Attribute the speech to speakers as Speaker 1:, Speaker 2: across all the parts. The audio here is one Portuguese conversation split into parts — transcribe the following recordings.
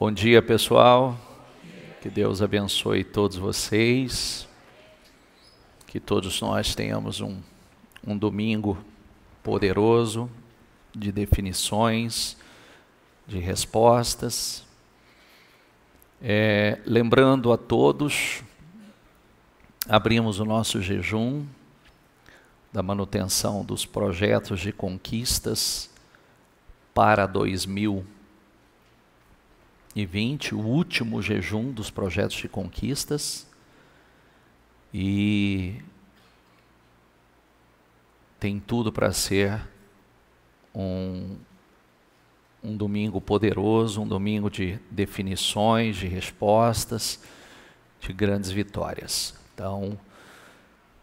Speaker 1: Bom dia, pessoal. Que Deus abençoe todos vocês. Que todos nós tenhamos um domingo poderoso de definições, de respostas. Lembrando a todos, abrimos o nosso jejum da manutenção dos projetos de conquistas para 2020, o último jejum dos projetos de conquistas, e tem tudo para ser um domingo poderoso, um domingo de definições, de respostas, de grandes vitórias. Então,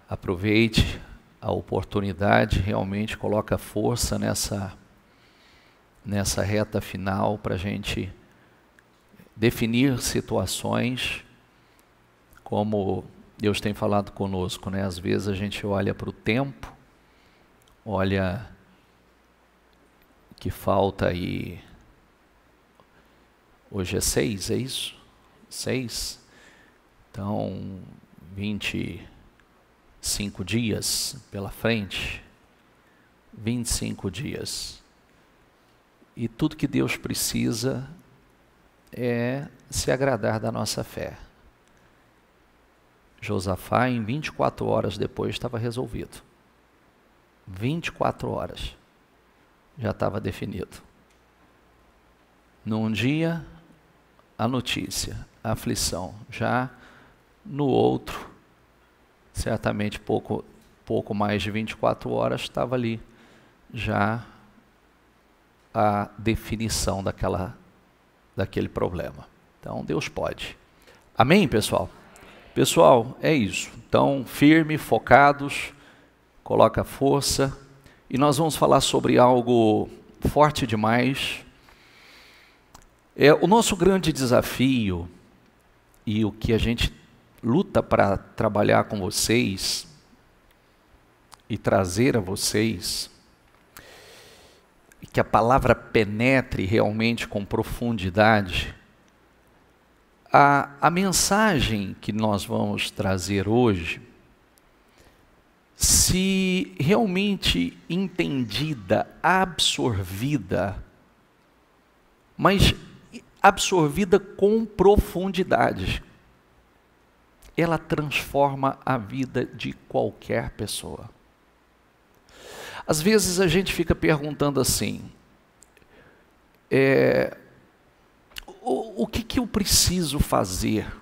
Speaker 1: aproveite a oportunidade, realmente coloca força nessa reta final para a gente definir situações, como Deus tem falado conosco, né? Às vezes a gente olha para o tempo, olha que falta aí, hoje é 6, é isso? 6? Então, 25 dias pela frente, 25 dias. E tudo que Deus precisa é se agradar da nossa fé. Josafá, em 24 horas depois, estava resolvido. 24 horas já estava definido. Num dia, a notícia, a aflição. Já no outro, certamente pouco mais de 24 horas, estava ali já a definição daquele problema. Então, Deus pode. Amém, pessoal? Pessoal, é isso. Então, firme, focados, coloca força. E nós vamos falar sobre algo forte demais. O nosso grande desafio, e o que a gente luta para trabalhar com vocês e trazer a vocês, que a palavra penetre realmente com profundidade. A mensagem que nós vamos trazer hoje, se realmente entendida, absorvida, mas absorvida com profundidade, ela transforma a vida de qualquer pessoa. Às vezes a gente fica perguntando assim, o que eu preciso fazer?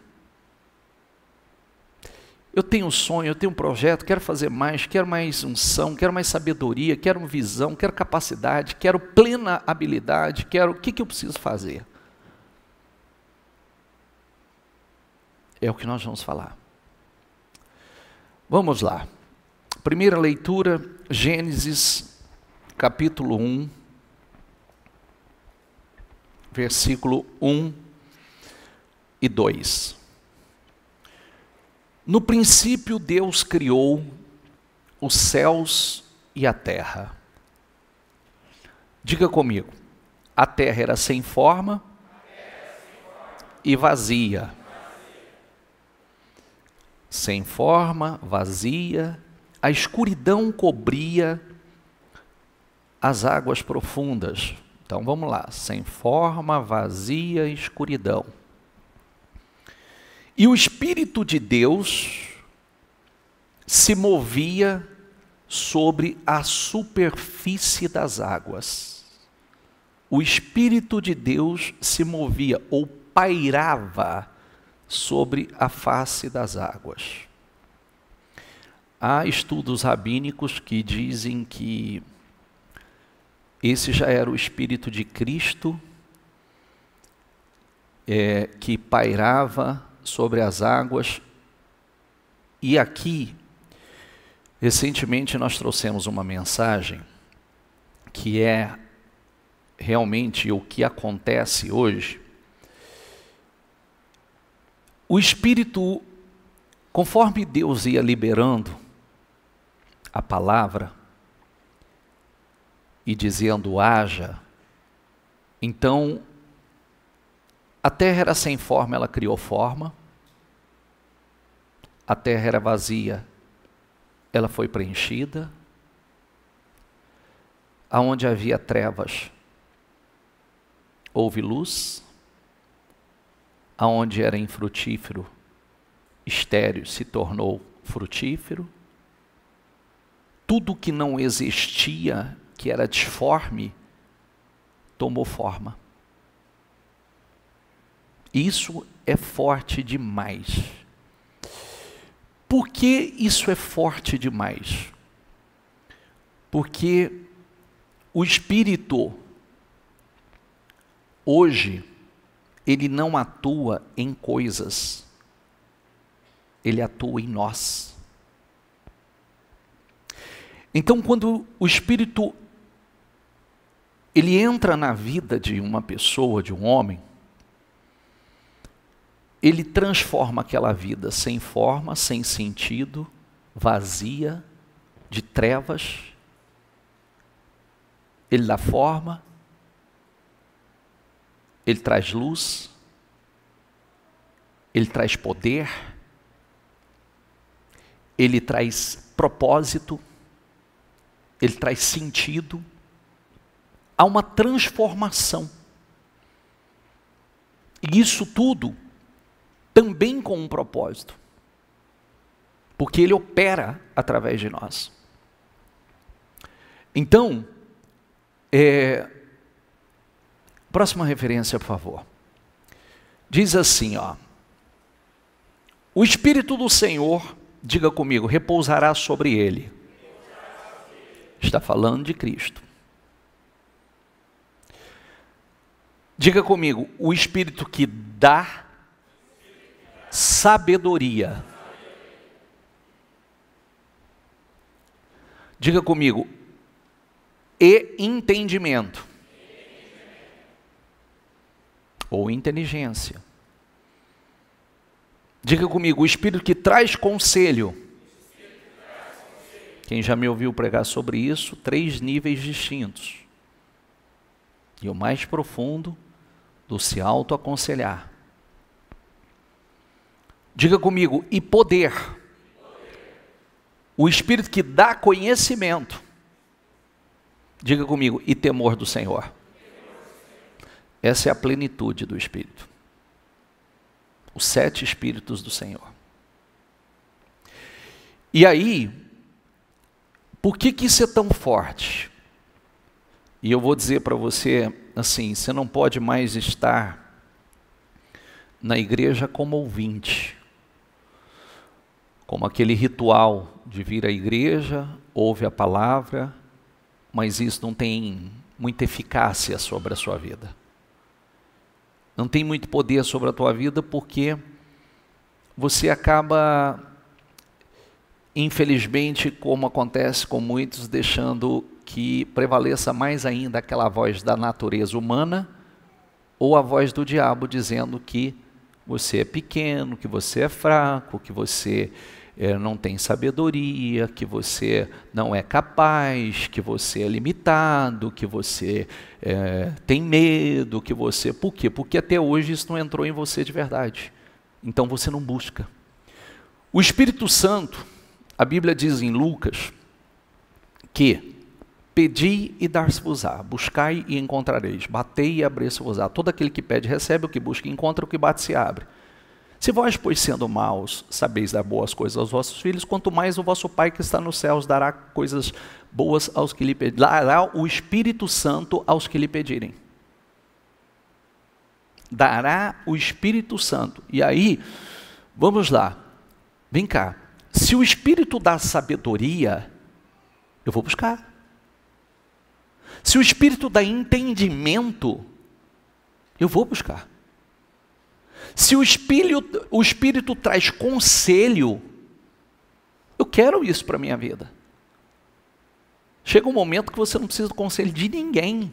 Speaker 1: Eu tenho um sonho, eu tenho um projeto, quero fazer mais, quero mais unção, quero mais sabedoria, quero visão, quero capacidade, quero plena habilidade, o que eu preciso fazer? É o que nós vamos falar. Vamos lá. Primeira leitura, Gênesis, capítulo 1, versículo 1 e 2. No princípio, Deus criou os céus e a terra. Diga comigo, a terra era sem forma e vazia. Sem forma, vazia, a escuridão cobria as águas profundas. Então vamos lá, sem forma, vazia, escuridão. E o Espírito de Deus se movia sobre a superfície das águas. O Espírito de Deus se movia ou pairava sobre a face das águas. Há estudos rabínicos que dizem que esse já era o Espírito de Cristo, que pairava sobre as águas. E aqui, recentemente nós trouxemos uma mensagem que é realmente o que acontece hoje. O Espírito, conforme Deus ia liberando a palavra e dizendo haja, então A terra era sem forma, ela criou forma. A terra era vazia, ela foi preenchida. Aonde havia trevas, houve luz. Aonde era infrutífero, estéril se tornou frutífero. Tudo que não existia, que era disforme, tomou forma. Isso é forte demais. Por que isso é forte demais? Porque o Espírito, hoje, ele não atua em coisas, ele atua em nós. Então, quando o Espírito, ele entra na vida de uma pessoa, de um homem, ele transforma aquela vida sem forma, sem sentido, vazia, de trevas. Ele dá forma, ele traz luz, ele traz poder, ele traz propósito, ele traz sentido. Há uma transformação. E isso tudo também com um propósito, porque ele opera através de nós. Então, próxima referência, por favor. Diz assim, ó: o Espírito do Senhor, diga comigo, repousará sobre ele. Está falando de Cristo. Diga comigo, o Espírito que dá sabedoria. Diga comigo, e entendimento. Ou inteligência. Diga comigo, o Espírito que traz conselho. Quem já me ouviu pregar sobre isso, 3 níveis distintos. E o mais profundo, do se autoaconselhar. Diga comigo, e poder. O Espírito que dá conhecimento. Diga comigo, e temor do Senhor. Essa é a plenitude do Espírito. Os 7 Espíritos do Senhor. E aí, por que isso é tão forte? E eu vou dizer para você, assim, você não pode mais estar na igreja como ouvinte. Como aquele ritual de vir à igreja, ouve a palavra, mas isso não tem muita eficácia sobre a sua vida. Não tem muito poder sobre a tua vida porque você acaba, infelizmente, como acontece com muitos, deixando que prevaleça mais ainda aquela voz da natureza humana ou a voz do diabo dizendo que você é pequeno, que você é fraco, que você não tem sabedoria, que você não é capaz, que você é limitado, que você tem medo, que você... Por quê? Porque até hoje isso não entrou em você de verdade. Então você não busca. O Espírito Santo, a Bíblia diz em Lucas, que pedi e dar-se-vos-á, buscai e encontrareis, batei e abrir-se-vos-á. Todo aquele que pede recebe, o que busca encontra, o que bate se abre. Se vós, pois, sendo maus, sabeis dar boas coisas aos vossos filhos, quanto mais o vosso Pai que está nos céus dará coisas boas aos que lhe pedirem. Dará o Espírito Santo aos que lhe pedirem. Dará o Espírito Santo. E aí, vamos lá. Vem cá. Se o Espírito dá sabedoria, eu vou buscar. Se o Espírito dá entendimento, eu vou buscar. Se o Espírito traz conselho, eu quero isso para a minha vida. Chega um momento que você não precisa do conselho de ninguém.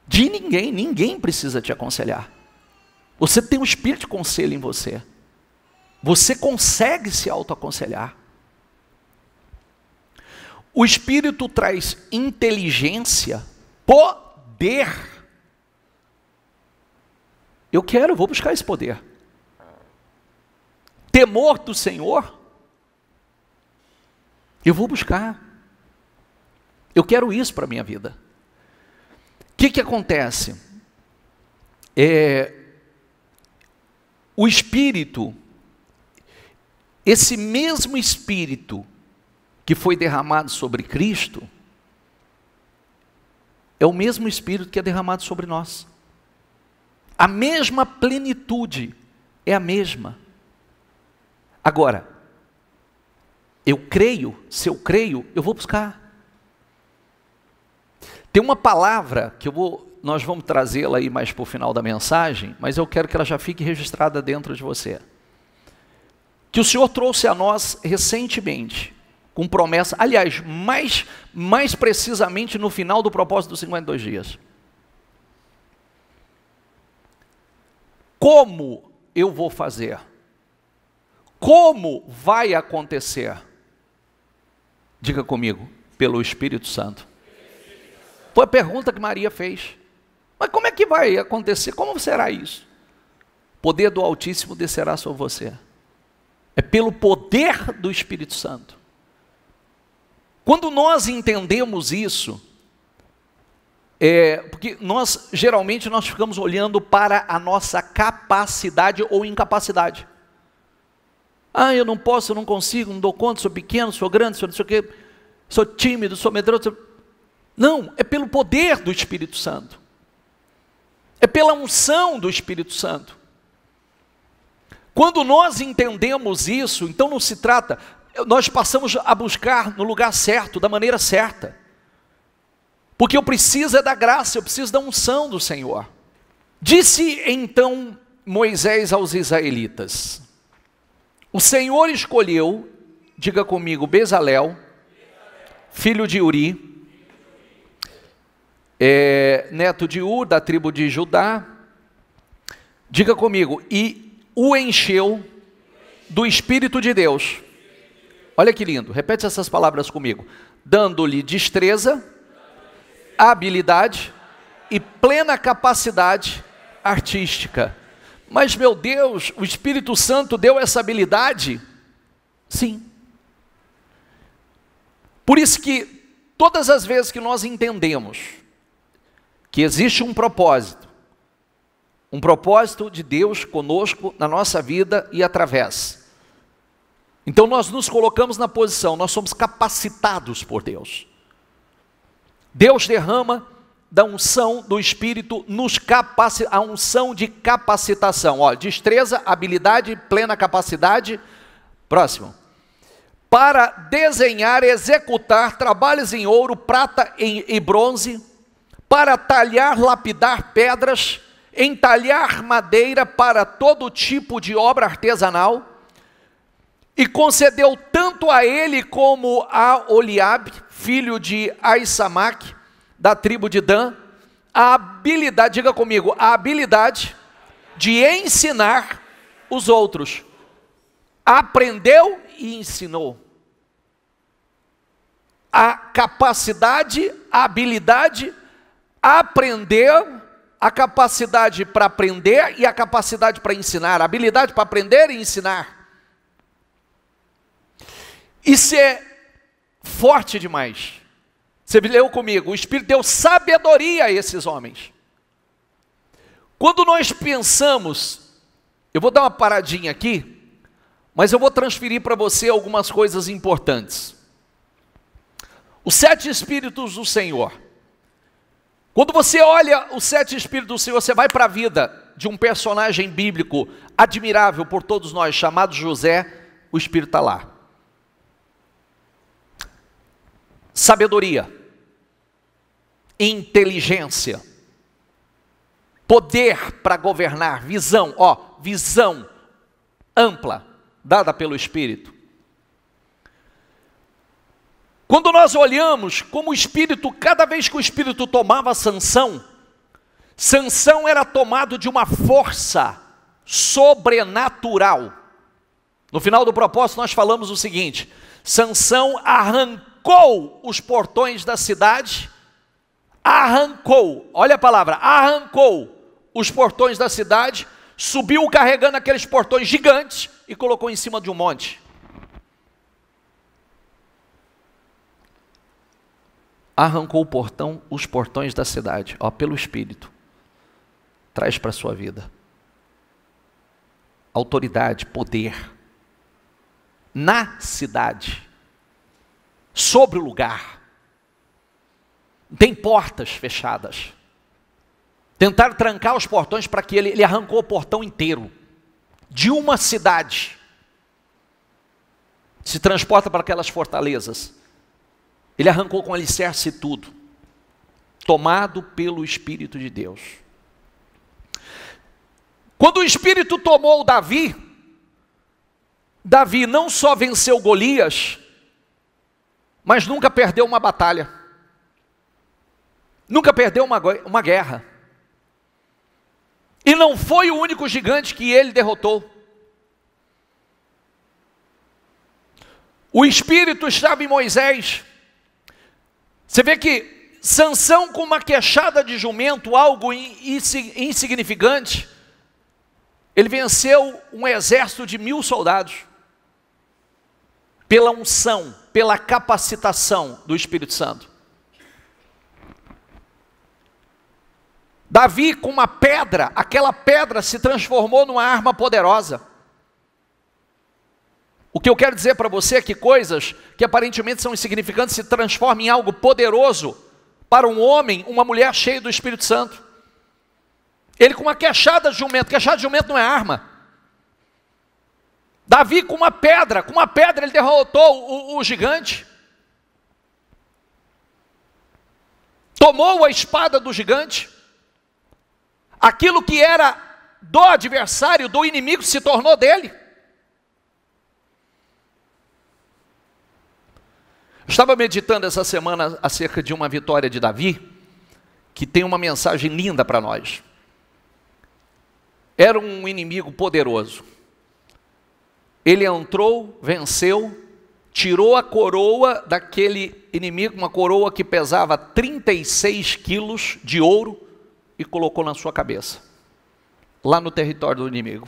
Speaker 1: De ninguém, ninguém precisa te aconselhar. Você tem um espírito de conselho em você. Você consegue se autoaconselhar. O Espírito traz inteligência, poder. eu vou buscar esse poder. Temor do Senhor, eu vou buscar. Eu quero isso para a minha vida. O que acontece? O Espírito, esse mesmo Espírito que foi derramado sobre Cristo, é o mesmo Espírito que é derramado sobre nós. A mesma plenitude é a mesma. Agora, eu creio, se eu creio, eu vou buscar. Tem uma palavra que nós vamos trazê-la aí mais para o final da mensagem, mas eu quero que ela já fique registrada dentro de você. Que o Senhor trouxe a nós recentemente, com promessa, aliás, mais precisamente no final do propósito dos 52 dias. Como eu vou fazer? Como vai acontecer? Diga comigo, pelo Espírito Santo. Foi a pergunta que Maria fez. Mas como é que vai acontecer? Como será isso? O poder do Altíssimo descerá sobre você. É pelo poder do Espírito Santo. Quando nós entendemos isso, porque geralmente nós ficamos olhando para a nossa capacidade ou incapacidade. Eu não posso, eu não consigo, não dou conta, sou pequeno, sou grande, sou não sei o quê, sou tímido, sou medroso. Não, é pelo poder do Espírito Santo. É pela unção do Espírito Santo. Quando nós entendemos isso, então não se trata, nós passamos a buscar no lugar certo, da maneira certa. Porque eu preciso da graça, eu preciso da unção do Senhor. Disse então Moisés aos israelitas: o Senhor escolheu, diga comigo, Bezalel, filho de Uri, neto de Ur, da tribo de Judá, diga comigo, e o encheu do Espírito de Deus. Olha que lindo, repete essas palavras comigo. Dando-lhe destreza, habilidade e plena capacidade artística. Mas, meu Deus, o Espírito Santo deu essa habilidade? Sim. Por isso que, todas as vezes que nós entendemos que existe um propósito de Deus conosco, na nossa vida e através. Então nós nos colocamos na posição, nós somos capacitados por Deus. Deus derrama da unção do Espírito, a unção de capacitação, destreza, habilidade, plena capacidade. Próximo. Para desenhar, executar trabalhos em ouro, prata e bronze, para talhar, lapidar pedras, entalhar madeira para todo tipo de obra artesanal, e concedeu tanto a ele como a Oliabe, filho de Aissamaque, da tribo de Dan, a habilidade, diga comigo, a habilidade de ensinar os outros. Aprendeu e ensinou. A capacidade, a habilidade, aprendeu, a capacidade para aprender e a capacidade para ensinar, a habilidade para aprender e ensinar. Isso é forte demais. Você leu comigo, o Espírito deu sabedoria a esses homens. Quando nós pensamos, eu vou dar uma paradinha aqui, mas eu vou transferir para você algumas coisas importantes. Os 7 Espíritos do Senhor. Quando você olha os 7 Espíritos do Senhor, você vai para a vida de um personagem bíblico admirável por todos nós, chamado José, o Espírito está lá. Sabedoria, inteligência, poder para governar, visão, visão ampla, dada pelo Espírito. Quando nós olhamos como o Espírito, cada vez que o Espírito tomava Sansão, Sansão era tomado de uma força sobrenatural. No final do propósito nós falamos o seguinte: Sansão arrancou os portões da cidade, arrancou, olha a palavra, arrancou os portões da cidade, subiu carregando aqueles portões gigantes e colocou em cima de um monte. Arrancou os portões da cidade, pelo Espírito. Traz para a sua vida autoridade, poder, na cidade, sobre o lugar. Tem portas fechadas. Tentaram trancar os portões para que ele arrancou o portão inteiro, de uma cidade. Se transporta para aquelas fortalezas. Ele arrancou com alicerce e tudo, tomado pelo Espírito de Deus. Quando o Espírito tomou Davi, Davi não só venceu Golias, mas nunca perdeu uma batalha. Nunca perdeu uma guerra. E não foi o único gigante que ele derrotou. O Espírito estava em Moisés. Você vê que Sansão, com uma queixada de jumento, algo insignificante, ele venceu um exército de 1000 soldados. Pela unção, pela capacitação do Espírito Santo. Davi, com uma pedra, aquela pedra se transformou numa arma poderosa. O que eu quero dizer para você é que coisas que aparentemente são insignificantes se transformam em algo poderoso para um homem, uma mulher cheia do Espírito Santo. Ele com uma queixada de jumento não é arma. Davi com uma pedra ele derrotou o gigante. Tomou a espada do gigante. Aquilo que era do adversário, do inimigo, se tornou dele. Estava meditando essa semana acerca de uma vitória de Davi, que tem uma mensagem linda para nós. Era um inimigo poderoso. Ele entrou, venceu, tirou a coroa daquele inimigo, uma coroa que pesava 36 quilos de ouro, e colocou na sua cabeça, lá no território do inimigo.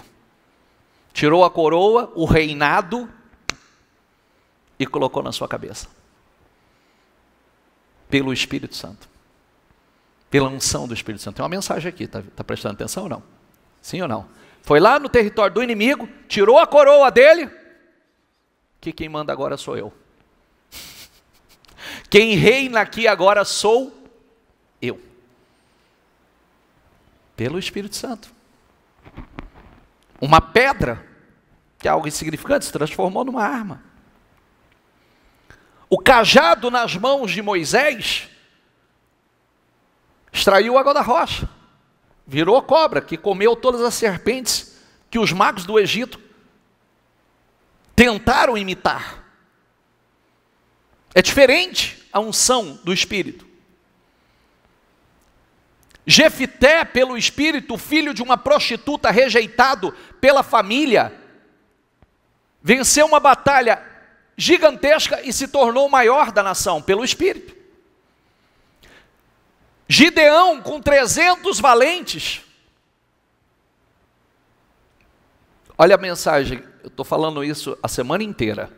Speaker 1: Tirou a coroa, o reinado, e colocou na sua cabeça. Pelo Espírito Santo. Pela unção do Espírito Santo. Tem uma mensagem aqui, tá prestando atenção ou não? Sim ou não? Foi lá no território do inimigo, tirou a coroa dele, que quem manda agora sou eu. Quem reina aqui agora sou eu. Pelo Espírito Santo. Uma pedra, que é algo insignificante, se transformou numa arma. O cajado nas mãos de Moisés extraiu água da rocha. Virou cobra, que comeu todas as serpentes que os magos do Egito tentaram imitar. É diferente a unção do Espírito. Jefité, pelo Espírito, filho de uma prostituta, rejeitado pela família, venceu uma batalha gigantesca e se tornou o maior da nação, pelo Espírito. Gideão, com 300 valentes. Olha a mensagem, eu estou falando isso a semana inteira.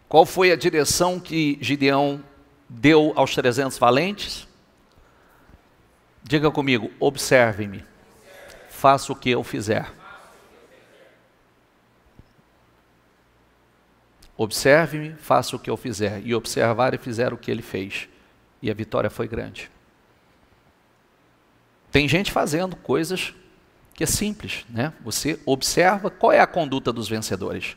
Speaker 1: Qual foi a direção que Gideão deu aos 300 valentes? Diga comigo: observe-me, faça o que eu fizer. Observe-me, faça o que eu fizer. E observaram e fizeram o que ele fez. E a vitória foi grande. Tem gente fazendo coisas que é simples, né? Você observa qual é a conduta dos vencedores.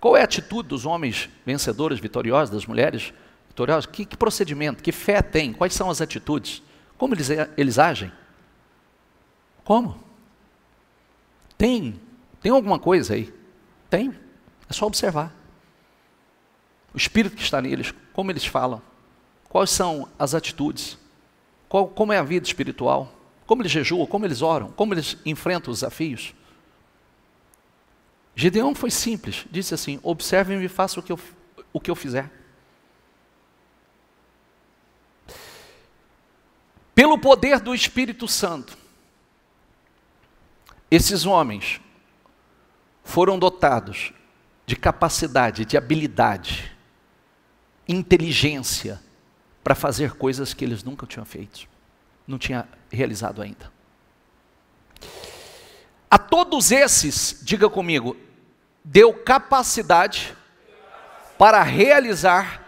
Speaker 1: Qual é a atitude dos homens vencedores, vitoriosos, das mulheres vitoriosas? Que procedimento, que fé tem? Quais são as atitudes? Como eles agem? Como? Tem alguma coisa aí? Tem. É só observar. O Espírito que está neles, como eles falam, quais são as atitudes, como é a vida espiritual, como eles jejuam, como eles oram, como eles enfrentam os desafios. Gideão foi simples, disse assim: observe-me e faça o que eu fizer. Pelo poder do Espírito Santo, esses homens foram dotados de capacidade, de habilidade, inteligência para fazer coisas que eles nunca tinham feito, não tinham realizado ainda. A todos esses, diga comigo, deu capacidade para realizar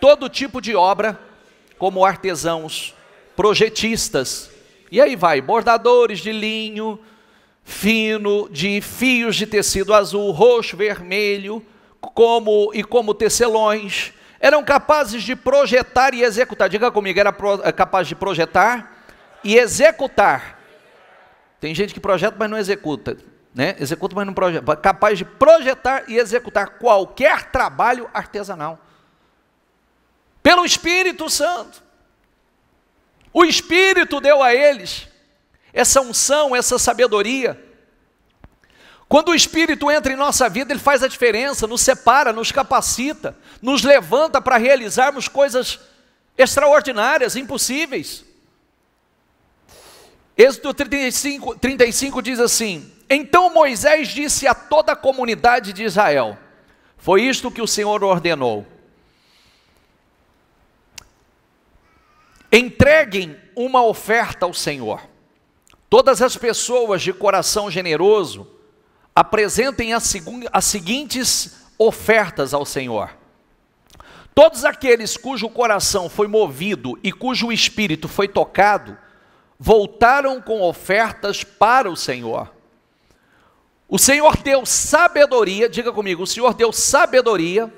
Speaker 1: todo tipo de obra, como artesãos, projetistas, e aí vai, bordadores de linho fino, de fios de tecido azul, roxo, vermelho, como tecelões, eram capazes de projetar e executar, diga comigo, era capaz de projetar e executar. Tem gente que projeta, mas não executa, né? Executa, mas não projeta. Capaz de projetar e executar qualquer trabalho artesanal. Pelo Espírito Santo. O Espírito deu a eles essa unção, essa sabedoria. Quando o Espírito entra em nossa vida, ele faz a diferença, nos separa, nos capacita, nos levanta para realizarmos coisas extraordinárias, impossíveis. Êxodo 35 diz assim: então Moisés disse a toda a comunidade de Israel, foi isto que o Senhor ordenou: entreguem uma oferta ao Senhor. Todas as pessoas de coração generoso apresentem as seguintes ofertas ao Senhor. Todos aqueles cujo coração foi movido e cujo espírito foi tocado, voltaram com ofertas para o Senhor. O Senhor deu sabedoria, diga comigo, o Senhor deu sabedoria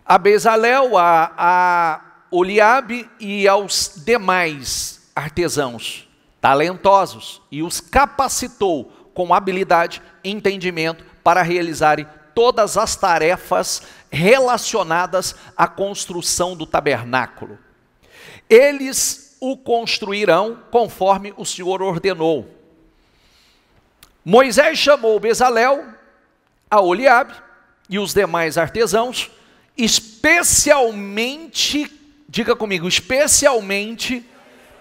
Speaker 1: a Bezalel, a Oliabe e aos demais artesãos talentosos, e os capacitou com habilidade e entendimento para realizarem todas as tarefas relacionadas à construção do tabernáculo. Eles o construirão conforme o Senhor ordenou. Moisés chamou Bezalel, a Oliabe e os demais artesãos, especialmente, diga comigo, especialmente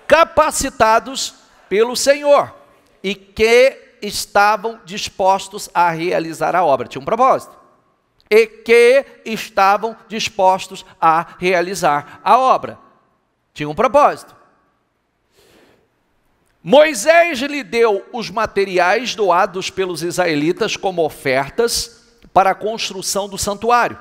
Speaker 1: capacitados pelo Senhor, e que estavam dispostos a realizar a obra. Tinha um propósito. E que estavam dispostos a realizar a obra. Tinha um propósito. Moisés lhe deu os materiais doados pelos israelitas como ofertas para a construção do santuário.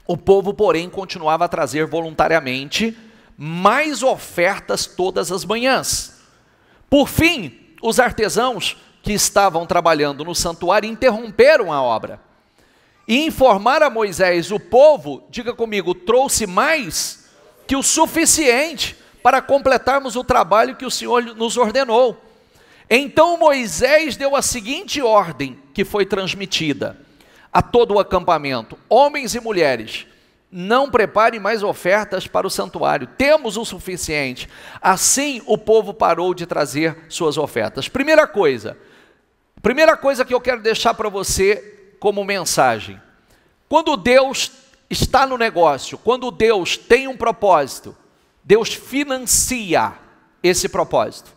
Speaker 1: O povo, porém, continuava a trazer voluntariamente mais ofertas todas as manhãs. Por fim, os artesãos que estavam trabalhando no santuário interromperam a obra e informaram a Moisés: o povo, diga comigo, trouxe mais que o suficiente para completarmos o trabalho que o Senhor nos ordenou. Então Moisés deu a seguinte ordem, que foi transmitida a todo o acampamento: homens e mulheres, não preparem mais ofertas para o santuário, temos o suficiente. Assim o povo parou de trazer suas ofertas. Primeira coisa que eu quero deixar para você como mensagem: quando Deus está no negócio, quando Deus tem um propósito, Deus financia esse propósito.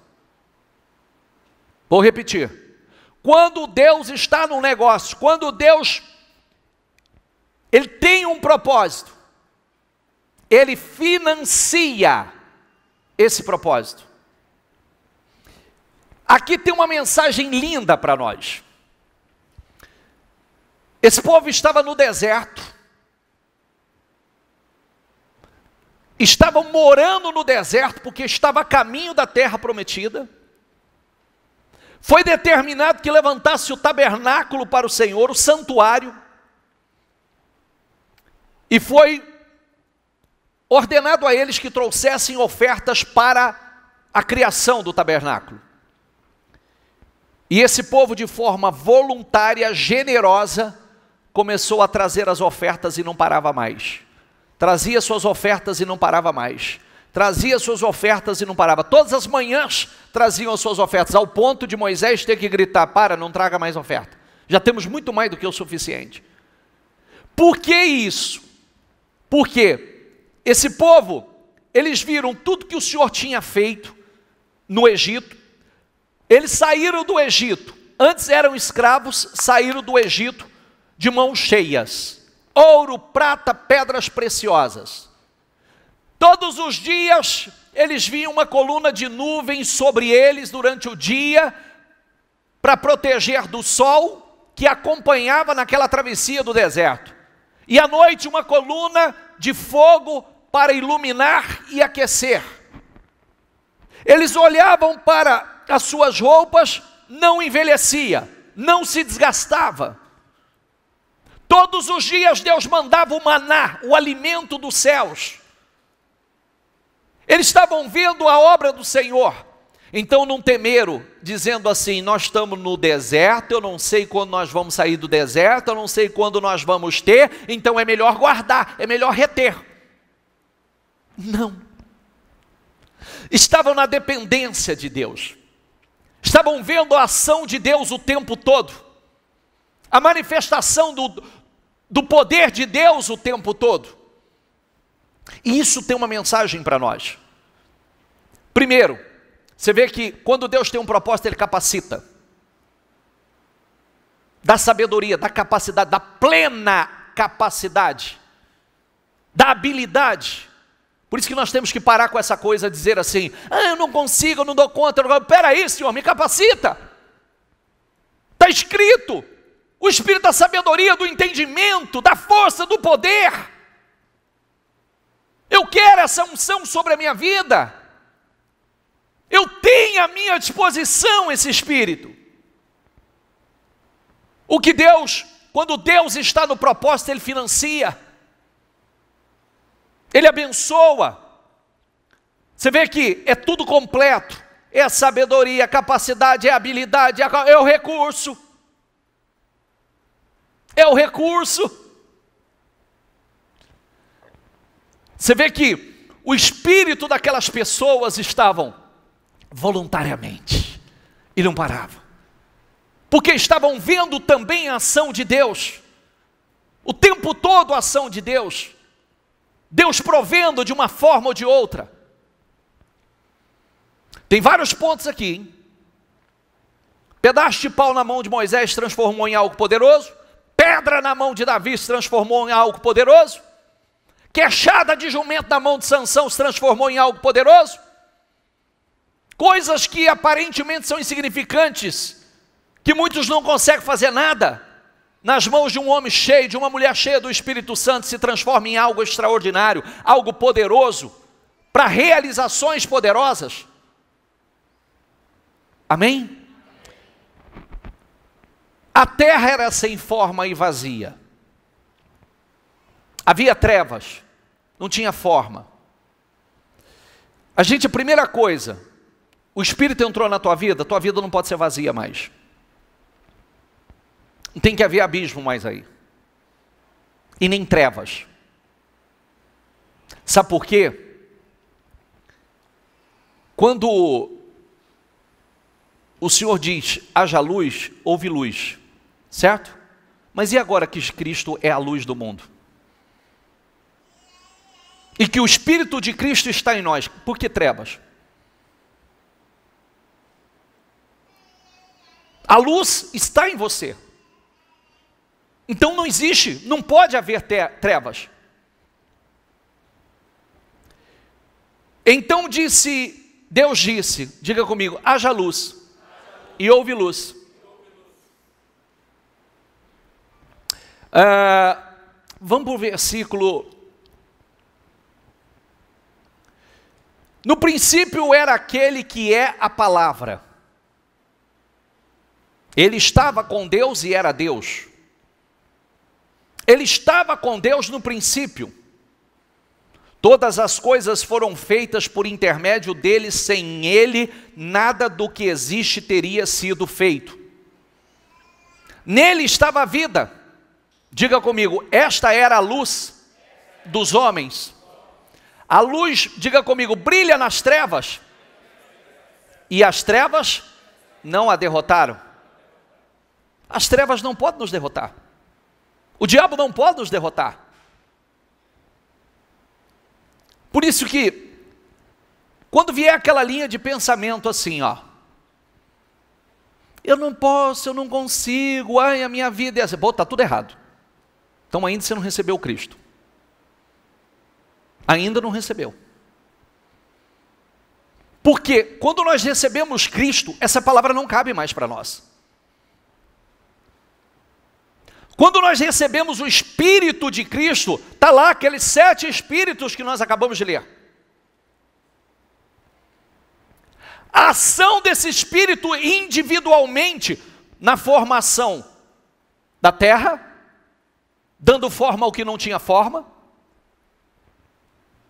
Speaker 1: Vou repetir: quando Deus está no negócio, quando Deus Ele tem um propósito, Ele financia esse propósito. Aqui tem uma mensagem linda para nós. Esse povo estava no deserto, estavam morando no deserto porque estava a caminho da terra prometida. Foi determinado que levantasse o tabernáculo para o Senhor, o santuário, e foi ordenado a eles que trouxessem ofertas para a criação do tabernáculo. E esse povo, de forma voluntária, generosa, começou a trazer as ofertas e não parava mais. Trazia suas ofertas e não parava mais. Trazia suas ofertas e não parava. Todas as manhãs traziam as suas ofertas, ao ponto de Moisés ter que gritar: para, não traga mais oferta. Já temos muito mais do que o suficiente. Por que isso? Porque esse povo eles viram tudo que o Senhor tinha feito no Egito. Eles saíram do Egito, antes eram escravos, saíram do Egito de mãos cheias. Ouro, prata, pedras preciosas. Todos os dias eles viam uma coluna de nuvem sobre eles durante o dia, para proteger do sol que acompanhava naquela travessia do deserto. E à noite uma coluna de fogo para iluminar e aquecer. Eles olhavam para as suas roupas, não envelhecia, não se desgastava. Todos os dias Deus mandava o maná, o alimento dos céus. Eles estavam vendo a obra do Senhor. Então não temeram, dizendo assim: nós estamos no deserto, eu não sei quando nós vamos sair do deserto, eu não sei quando nós vamos ter, então é melhor guardar, é melhor reter. Não. Estavam na dependência de Deus. Estavam vendo a ação de Deus o tempo todo. A manifestação do poder de Deus o tempo todo. E isso tem uma mensagem para nós. Primeiro, você vê que quando Deus tem um propósito, Ele capacita. Da sabedoria, da capacidade, da plena capacidade, da habilidade. Por isso que nós temos que parar com essa coisa, dizer assim: eu não consigo, eu não dou conta. Peraí, Senhor, me capacita. Está escrito, o Espírito da sabedoria, do entendimento, da força, do poder. Eu quero essa unção sobre a minha vida. Eu tenho à minha disposição esse Espírito. O que Deus, quando Deus está no propósito, Ele financia. Ele abençoa. Você vê que é tudo completo. É a sabedoria, a capacidade, é a habilidade, é o recurso. É o recurso. Você vê que o espírito daquelas pessoas estavam voluntariamente e não paravam, porque estavam vendo também a ação de Deus, o tempo todo a ação de Deus, Deus provendo de uma forma ou de outra. Tem vários pontos aqui, hein? Pedaço de pau na mão de Moisés se transformou em algo poderoso, pedra na mão de Davi se transformou em algo poderoso, queixada de jumento na mão de Sansão se transformou em algo poderoso. Coisas que aparentemente são insignificantes, que muitos não conseguem fazer nada, nas mãos de um homem cheio, de uma mulher cheia do Espírito Santo, se transforma em algo extraordinário, algo poderoso, para realizações poderosas. Amém? A terra era sem forma e vazia. Havia trevas, não tinha forma. A primeira coisa, o Espírito entrou na tua vida não pode ser vazia mais. Não tem que haver abismo mais aí. E nem trevas. Sabe por quê? Quando o Senhor diz, haja luz, houve luz. Certo? Mas e agora que Cristo é a luz do mundo? E que o Espírito de Cristo está em nós, por que trevas? A luz está em você. Então não existe, não pode haver trevas. Então Deus disse, diga comigo, haja luz. E houve luz. Vamos para o versículo. No princípio era aquele que é a palavra. Ele estava com Deus e era Deus. Ele estava com Deus no princípio. Todas as coisas foram feitas por intermédio dele, sem ele, nada do que existe teria sido feito. Nele estava a vida. Diga comigo, esta era a luz dos homens. A luz, diga comigo, brilha nas trevas. E as trevas não a derrotaram. As trevas não podem nos derrotar. O diabo não pode nos derrotar. Por isso que Quando vier aquela linha de pensamento assim, ó, eu não posso, eu não consigo, ai, a minha vida é assim, pô, está tudo errado. Então ainda você não recebeu Cristo. Ainda não recebeu. Porque quando nós recebemos Cristo, essa palavra não cabe mais para nós. Quando nós recebemos o Espírito de Cristo, está lá aqueles 7 Espíritos que nós acabamos de ler. A ação desse Espírito individualmente na formação da terra, dando forma ao que não tinha forma,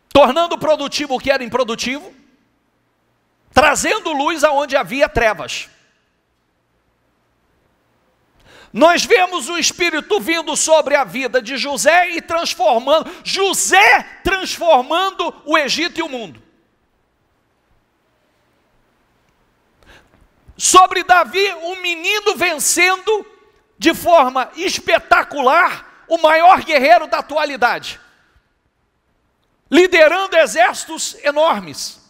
Speaker 1: tornando produtivo o que era improdutivo, trazendo luz aonde havia trevas. Nós vemos o Espírito vindo sobre a vida de José e transformando o Egito e o mundo. Sobre Davi, um menino vencendo de forma espetacular o maior guerreiro da atualidade, liderando exércitos enormes.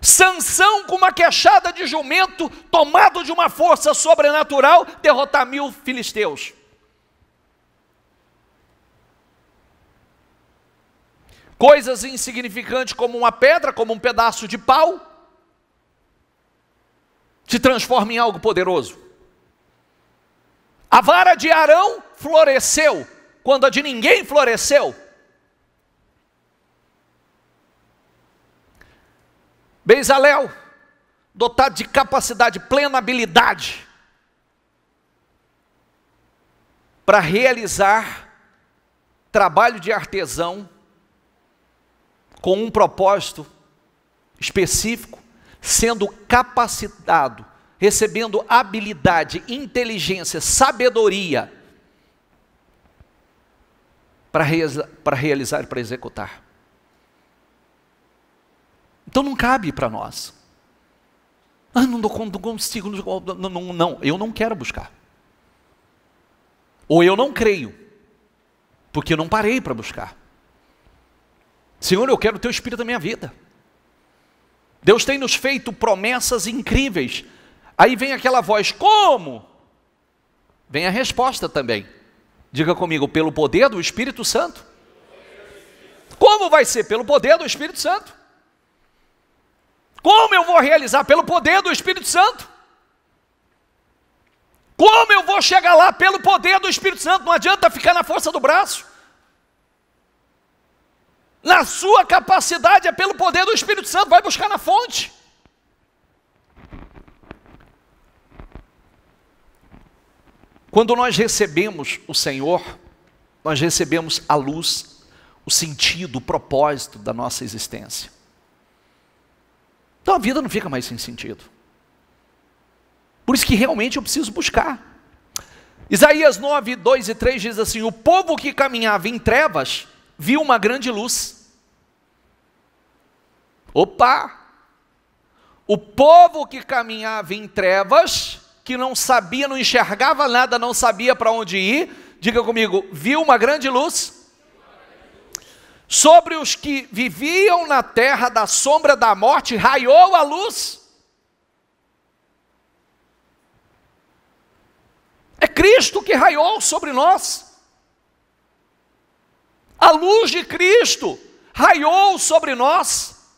Speaker 1: Sansão, com uma queixada de jumento, tomado de uma força sobrenatural, derrotar 1000 filisteus. Coisas insignificantes como uma pedra, como um pedaço de pau, se transforma em algo poderoso. A vara de Arão floresceu, quando a de ninguém floresceu. Bezalel, dotado de capacidade, plena habilidade, para realizar trabalho de artesão, com um propósito específico, sendo capacitado, recebendo habilidade, inteligência, sabedoria, para realizar e para executar. Então não cabe para nós. Não consigo, não, eu não quero buscar. Ou eu não creio, porque eu não parei para buscar. Senhor, eu quero o teu Espírito na minha vida. Deus tem nos feito promessas incríveis. Aí vem aquela voz, como? Vem a resposta também. Diga comigo, pelo poder do Espírito Santo. Como vai ser? Pelo poder do Espírito Santo. Como eu vou realizar? Pelo poder do Espírito Santo. Como eu vou chegar lá? Pelo poder do Espírito Santo. Não adianta ficar na força do braço. Na sua capacidade, é pelo poder do Espírito Santo. Vai buscar na fonte. Quando nós recebemos o Senhor, nós recebemos a luz, o sentido, o propósito da nossa existência. Então a vida não fica mais sem sentido. Por isso que realmente eu preciso buscar. Isaías 9, 2 e 3 diz assim: o povo que caminhava em trevas viu uma grande luz. Opa! O povo que caminhava em trevas, que não sabia, não enxergava nada, não sabia para onde ir, diga comigo, viu uma grande luz. Sobre os que viviam na terra da sombra da morte, raiou a luz. É Cristo que raiou sobre nós. A luz de Cristo raiou sobre nós.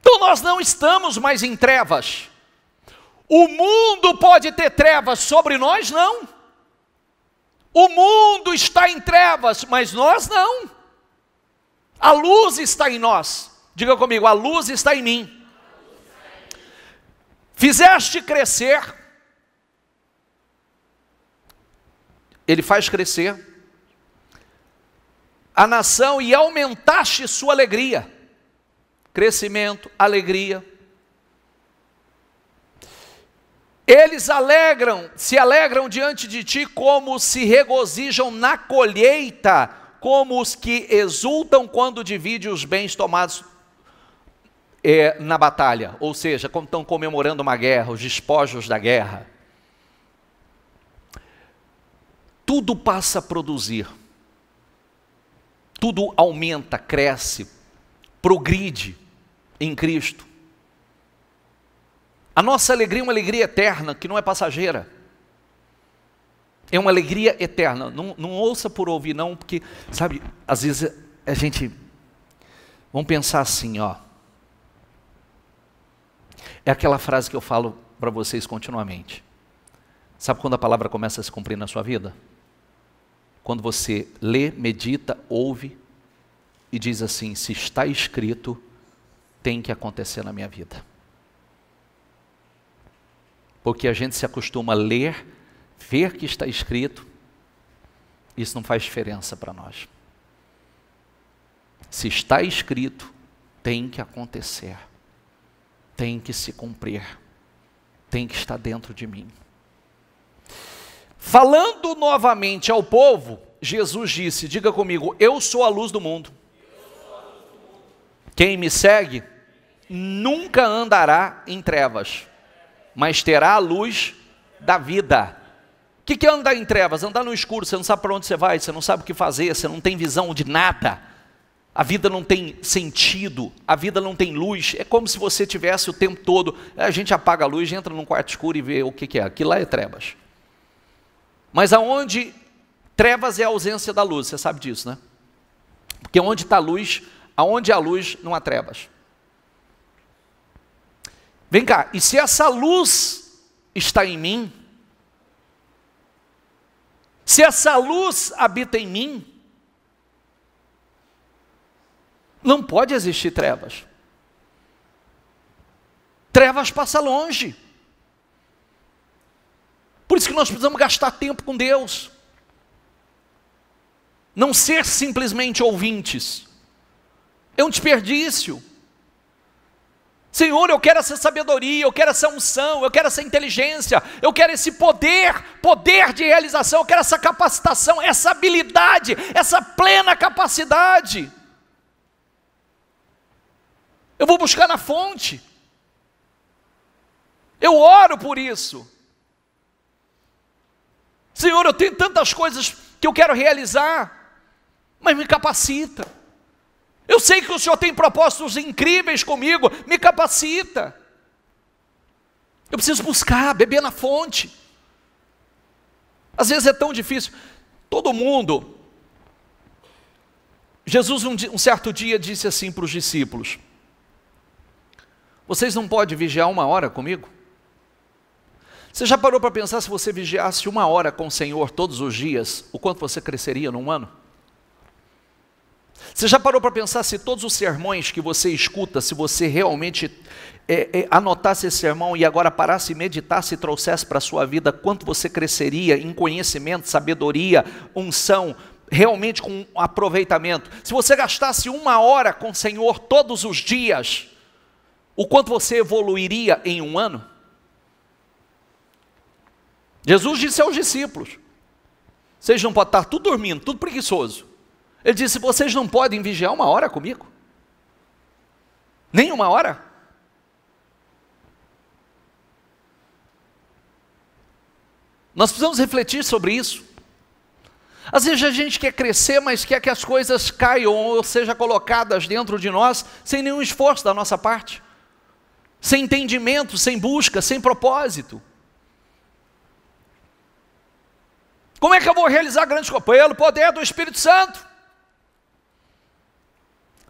Speaker 1: Então nós não estamos mais em trevas. O mundo pode ter trevas, sobre nós não. O mundo está em trevas, mas nós não. A luz está em nós. Diga comigo, a luz está em mim. Fizeste crescer. Ele faz crescer a nação e aumentaste sua alegria. Crescimento, alegria. Eles se alegram diante de ti como se regozijam na colheita, como os que exultam quando dividem os bens tomados na batalha, ou seja, como estão comemorando uma guerra, os despojos da guerra. Tudo passa a produzir. tudo aumenta, cresce, progride em Cristo. A nossa alegria é uma alegria eterna, que não é passageira. É uma alegria eterna. Não ouça por ouvir não, porque, sabe, às vezes a gente... Vamos pensar assim, ó. É aquela frase que eu falo para vocês continuamente. Sabe quando a palavra começa a se cumprir na sua vida? Quando você lê, medita, ouve e diz assim: se está escrito, tem que acontecer na minha vida. Porque a gente se acostuma a ler, ver que está escrito, isso não faz diferença para nós. Se está escrito, tem que acontecer, tem que se cumprir, tem que estar dentro de mim. Falando novamente ao povo, Jesus disse, diga comigo, eu sou a luz do mundo. Quem me segue nunca andará em trevas, mas terá a luz da vida. O que é andar em trevas? Andar no escuro, você não sabe para onde você vai, você não sabe o que fazer, você não tem visão de nada. A vida não tem sentido, a vida não tem luz. É como se você tivesse o tempo todo, a gente apaga a luz, entra num quarto escuro e vê o que é. Aquilo lá é trevas. Mas aonde trevas é a ausência da luz, você sabe disso, né? Porque onde está a luz, aonde há luz, não há trevas. Vem cá, e se essa luz está em mim, se essa luz habita em mim, não pode existir trevas. Trevas passa longe. Por isso que nós precisamos gastar tempo com Deus. Não ser simplesmente ouvintes. É um desperdício. Senhor, eu quero essa sabedoria, eu quero essa unção, eu quero essa inteligência, eu quero esse poder de realização, eu quero essa capacitação, essa habilidade, essa plena capacidade. Eu vou buscar na fonte. Eu oro por isso. Senhor, eu tenho tantas coisas que eu quero realizar, mas me capacita. Eu sei que o Senhor tem propósitos incríveis comigo, me capacita. Eu preciso buscar, beber na fonte. Às vezes é tão difícil. Todo mundo... Jesus um certo dia disse assim para os discípulos: vocês não podem vigiar 1 hora comigo? Você já parou para pensar, se você vigiasse 1 hora com o Senhor todos os dias, o quanto você cresceria num ano? Você já parou para pensar, se todos os sermões que você escuta, se você realmente anotasse esse sermão e agora parasse e meditasse e trouxesse para a sua vida, quanto você cresceria em conhecimento, sabedoria, unção, realmente com aproveitamento? Se você gastasse 1 hora com o Senhor todos os dias, o quanto você evoluiria em 1 ano? Jesus disse aos discípulos, vocês não podem estar tudo dormindo, tudo preguiçoso. Ele disse, vocês não podem vigiar 1 hora comigo? Nem 1 hora? Nós precisamos refletir sobre isso. Às vezes a gente quer crescer, mas quer que as coisas caiam ou sejam colocadas dentro de nós, sem nenhum esforço da nossa parte. Sem entendimento, sem busca, sem propósito. Como é que eu vou realizar grandes coisas? Pelo poder do Espírito Santo.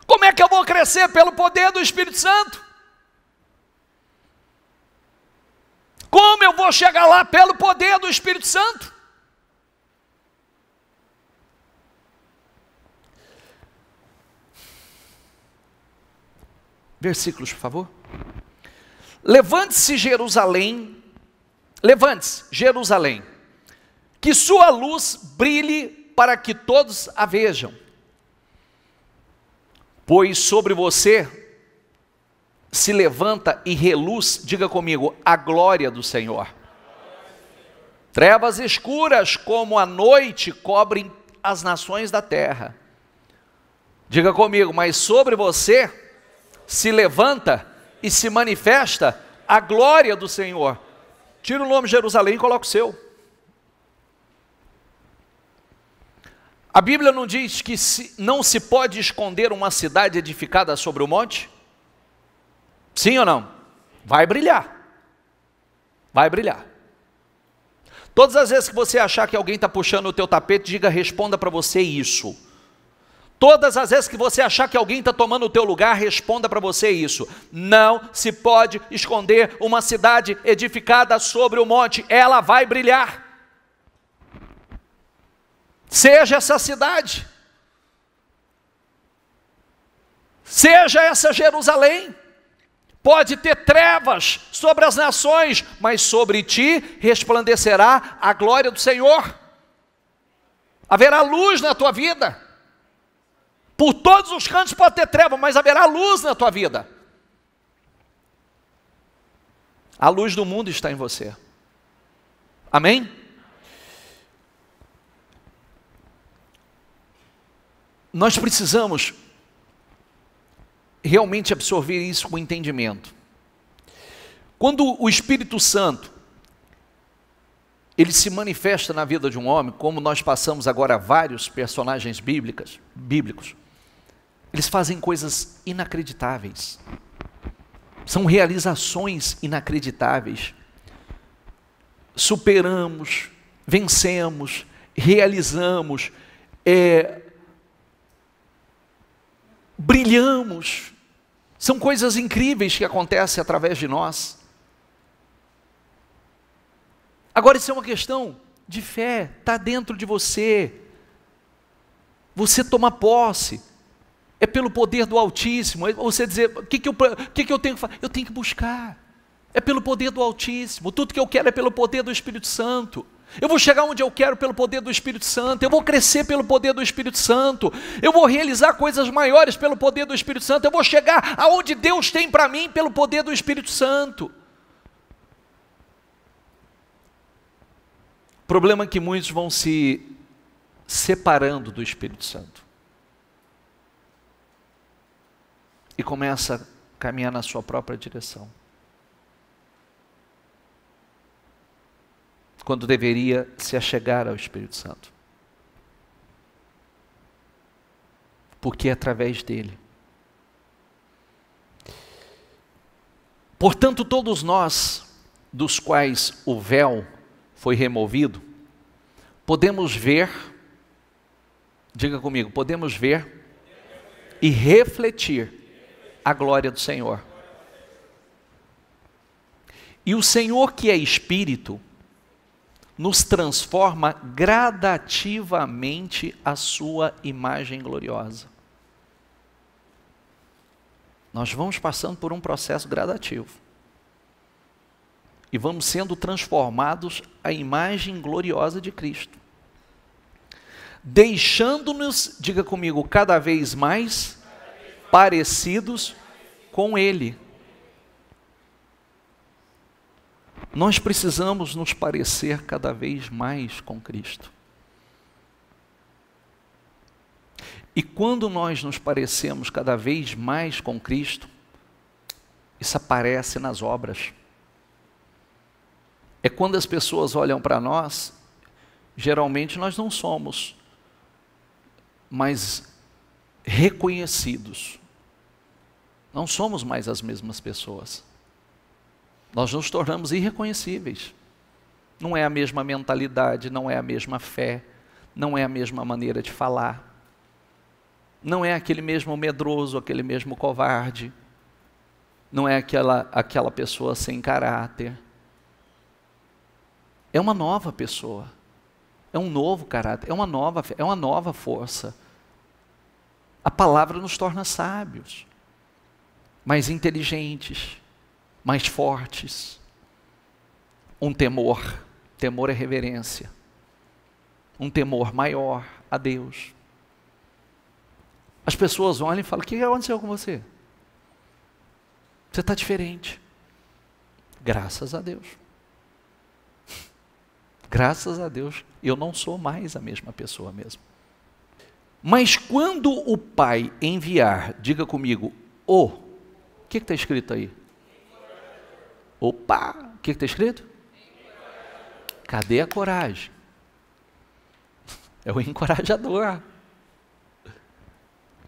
Speaker 1: Como é que eu vou crescer? Pelo poder do Espírito Santo. Como eu vou chegar lá? Pelo poder do Espírito Santo. Versículos, por favor. Levante-se, Jerusalém, que sua luz brilhe para que todos a vejam. Pois sobre você se levanta e reluz, diga comigo, a glória do Senhor. Trevas escuras como a noite cobrem as nações da terra. Diga comigo, mas sobre você se levanta e se manifesta a glória do Senhor. Tira o nome de Jerusalém e coloca o seu. A Bíblia não diz que não se pode esconder uma cidade edificada sobre o monte? Sim ou não? Vai brilhar. Vai brilhar. Todas as vezes que você achar que alguém está puxando o teu tapete, responda para você isso. Todas as vezes que você achar que alguém está tomando o teu lugar, responda para você isso. Não se pode esconder uma cidade edificada sobre o monte, ela vai brilhar. Seja essa cidade. Seja essa Jerusalém. Pode ter trevas sobre as nações, mas sobre ti resplandecerá a glória do Senhor. Haverá luz na tua vida. Por todos os cantos pode ter treva, mas haverá luz na tua vida. A luz do mundo está em você. Amém? Nós precisamos realmente absorver isso com entendimento. Quando o Espírito Santo, ele se manifesta na vida de um homem, como nós passamos agora vários personagens bíblicos, eles fazem coisas inacreditáveis. São realizações inacreditáveis. Superamos, vencemos, realizamos, brilhamos. São coisas incríveis que acontecem através de nós. Agora isso é uma questão de fé, está dentro de você. Você toma posse. É pelo poder do Altíssimo. É você dizer, o que eu tenho que fazer? Eu tenho que buscar. É pelo poder do Altíssimo. Tudo que eu quero é pelo poder do Espírito Santo. Eu vou chegar onde eu quero pelo poder do Espírito Santo. Eu vou crescer pelo poder do Espírito Santo. Eu vou realizar coisas maiores pelo poder do Espírito Santo. Eu vou chegar aonde Deus tem para mim pelo poder do Espírito Santo. O problema é que muitos vão se separando do Espírito Santo. E começa a caminhar na sua própria direção. Quando deveria se achegar ao Espírito Santo. Porque é através dele. Portanto, todos nós, dos quais o véu foi removido, podemos ver, diga comigo, podemos ver e refletir a glória do Senhor. E o Senhor, que é Espírito, nos transforma gradativamente à sua imagem gloriosa. Nós vamos passando por um processo gradativo. E vamos sendo transformados à imagem gloriosa de Cristo. Deixando-nos, diga comigo, cada vez mais parecidos com Ele. Nós precisamos nos parecer cada vez mais com Cristo. E quando nós nos parecemos cada vez mais com Cristo, isso aparece nas obras. É quando as pessoas olham para nós, geralmente nós não somos mais reconhecidos. Não somos mais as mesmas pessoas. Nós nos tornamos irreconhecíveis. Não é a mesma mentalidade, não é a mesma fé, não é a mesma maneira de falar. Não é aquele mesmo medroso, aquele mesmo covarde. Não é aquela pessoa sem caráter. É uma nova pessoa. É um novo caráter, é uma nova força. A palavra nos torna sábios, mais inteligentes, mais fortes. Um temor é reverência. Um temor maior a Deus. As pessoas olham e falam, o que aconteceu com você? Você está diferente. Graças a Deus. Graças a Deus, eu não sou mais a mesma pessoa mesmo. Mas quando o Pai enviar, diga comigo, o que está escrito aí? Opa, o que está escrito? Cadê a coragem? É o encorajador.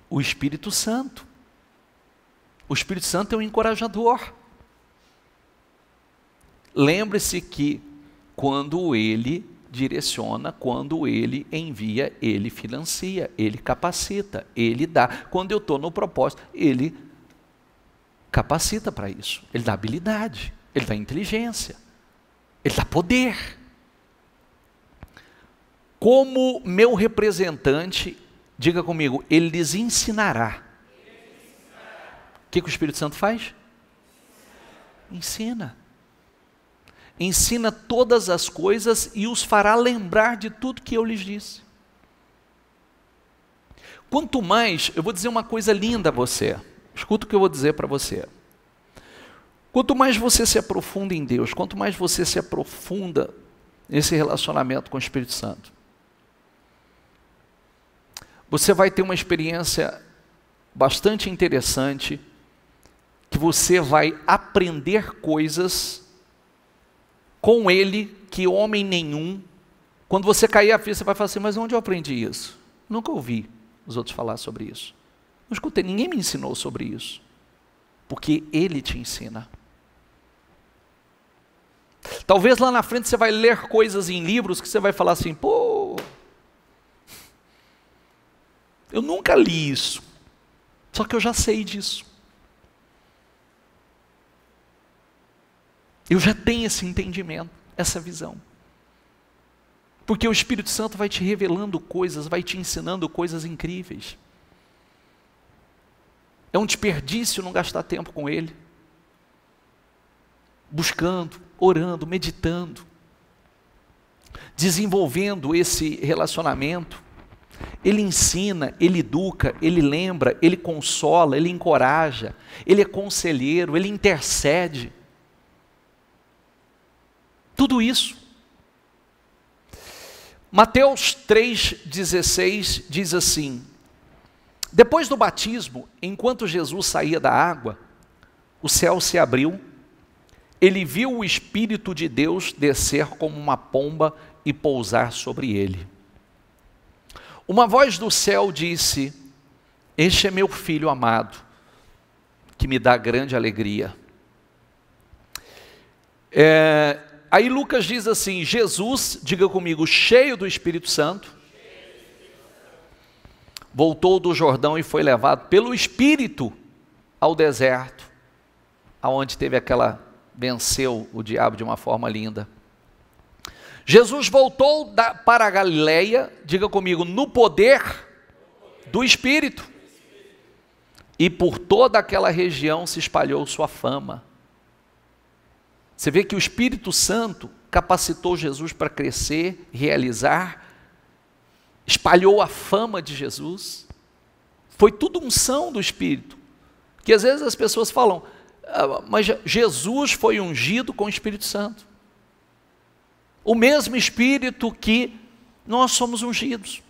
Speaker 1: O Espírito Santo. O Espírito Santo é o encorajador. Lembre-se que quando ele direciona, quando ele envia, ele financia, ele capacita, ele dá. Quando eu estou no propósito, ele capacita para isso. Ele dá habilidade, ele dá inteligência, ele dá poder. Como meu representante, diga comigo, ele lhes ensinará. O que o Espírito Santo faz? Ensina. Ensina todas as coisas e os fará lembrar de tudo que eu lhes disse. Quanto mais, eu vou dizer uma coisa linda a você, escuta o que eu vou dizer para você. Quanto mais você se aprofunda em Deus, quanto mais você se aprofunda nesse relacionamento com o Espírito Santo, você vai ter uma experiência bastante interessante, que você vai aprender coisas com ele que homem nenhum. Quando você cair a ficha, você vai falar assim, mas onde eu aprendi isso? Nunca ouvi os outros falar sobre isso. Não escutei, ninguém me ensinou sobre isso. Porque ele te ensina. Talvez lá na frente você vai ler coisas em livros que você vai falar assim, pô, eu nunca li isso. Só que eu já sei disso. Eu já tenho esse entendimento, essa visão. Porque o Espírito Santo vai te revelando coisas, vai te ensinando coisas incríveis. É um desperdício não gastar tempo com Ele. Buscando, orando, meditando. Desenvolvendo esse relacionamento. Ele ensina, Ele educa, Ele lembra, Ele consola, Ele encoraja. Ele é conselheiro, Ele intercede. Tudo isso. Mateus 3,16 diz assim, depois do batismo, enquanto Jesus saía da água, o céu se abriu, ele viu o Espírito de Deus descer como uma pomba e pousar sobre ele. Uma voz do céu disse, este é meu filho amado, que me dá grande alegria. Aí Lucas diz assim, Jesus, diga comigo, cheio do Espírito Santo, voltou do Jordão e foi levado pelo Espírito ao deserto, aonde teve venceu o diabo de uma forma linda. Jesus voltou para a Galileia, diga comigo, no poder do Espírito, e por toda aquela região se espalhou sua fama. Você vê que o Espírito Santo capacitou Jesus para crescer, realizar, espalhou a fama de Jesus. Foi tudo unção do Espírito. Que às vezes as pessoas falam, mas Jesus foi ungido com o Espírito Santo. O mesmo Espírito que nós somos ungidos.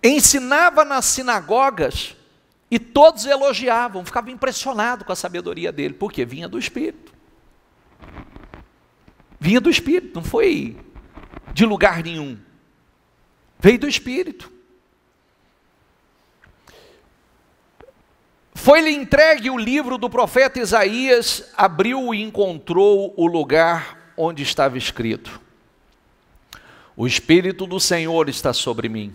Speaker 1: Ensinava nas sinagogas, e todos elogiavam, ficavam impressionados com a sabedoria dele, porque vinha do Espírito. Vinha do Espírito, não foi de lugar nenhum. Veio do Espírito. Foi-lhe entregue o livro do profeta Isaías, abriu e encontrou o lugar onde estava escrito: o Espírito do Senhor está sobre mim,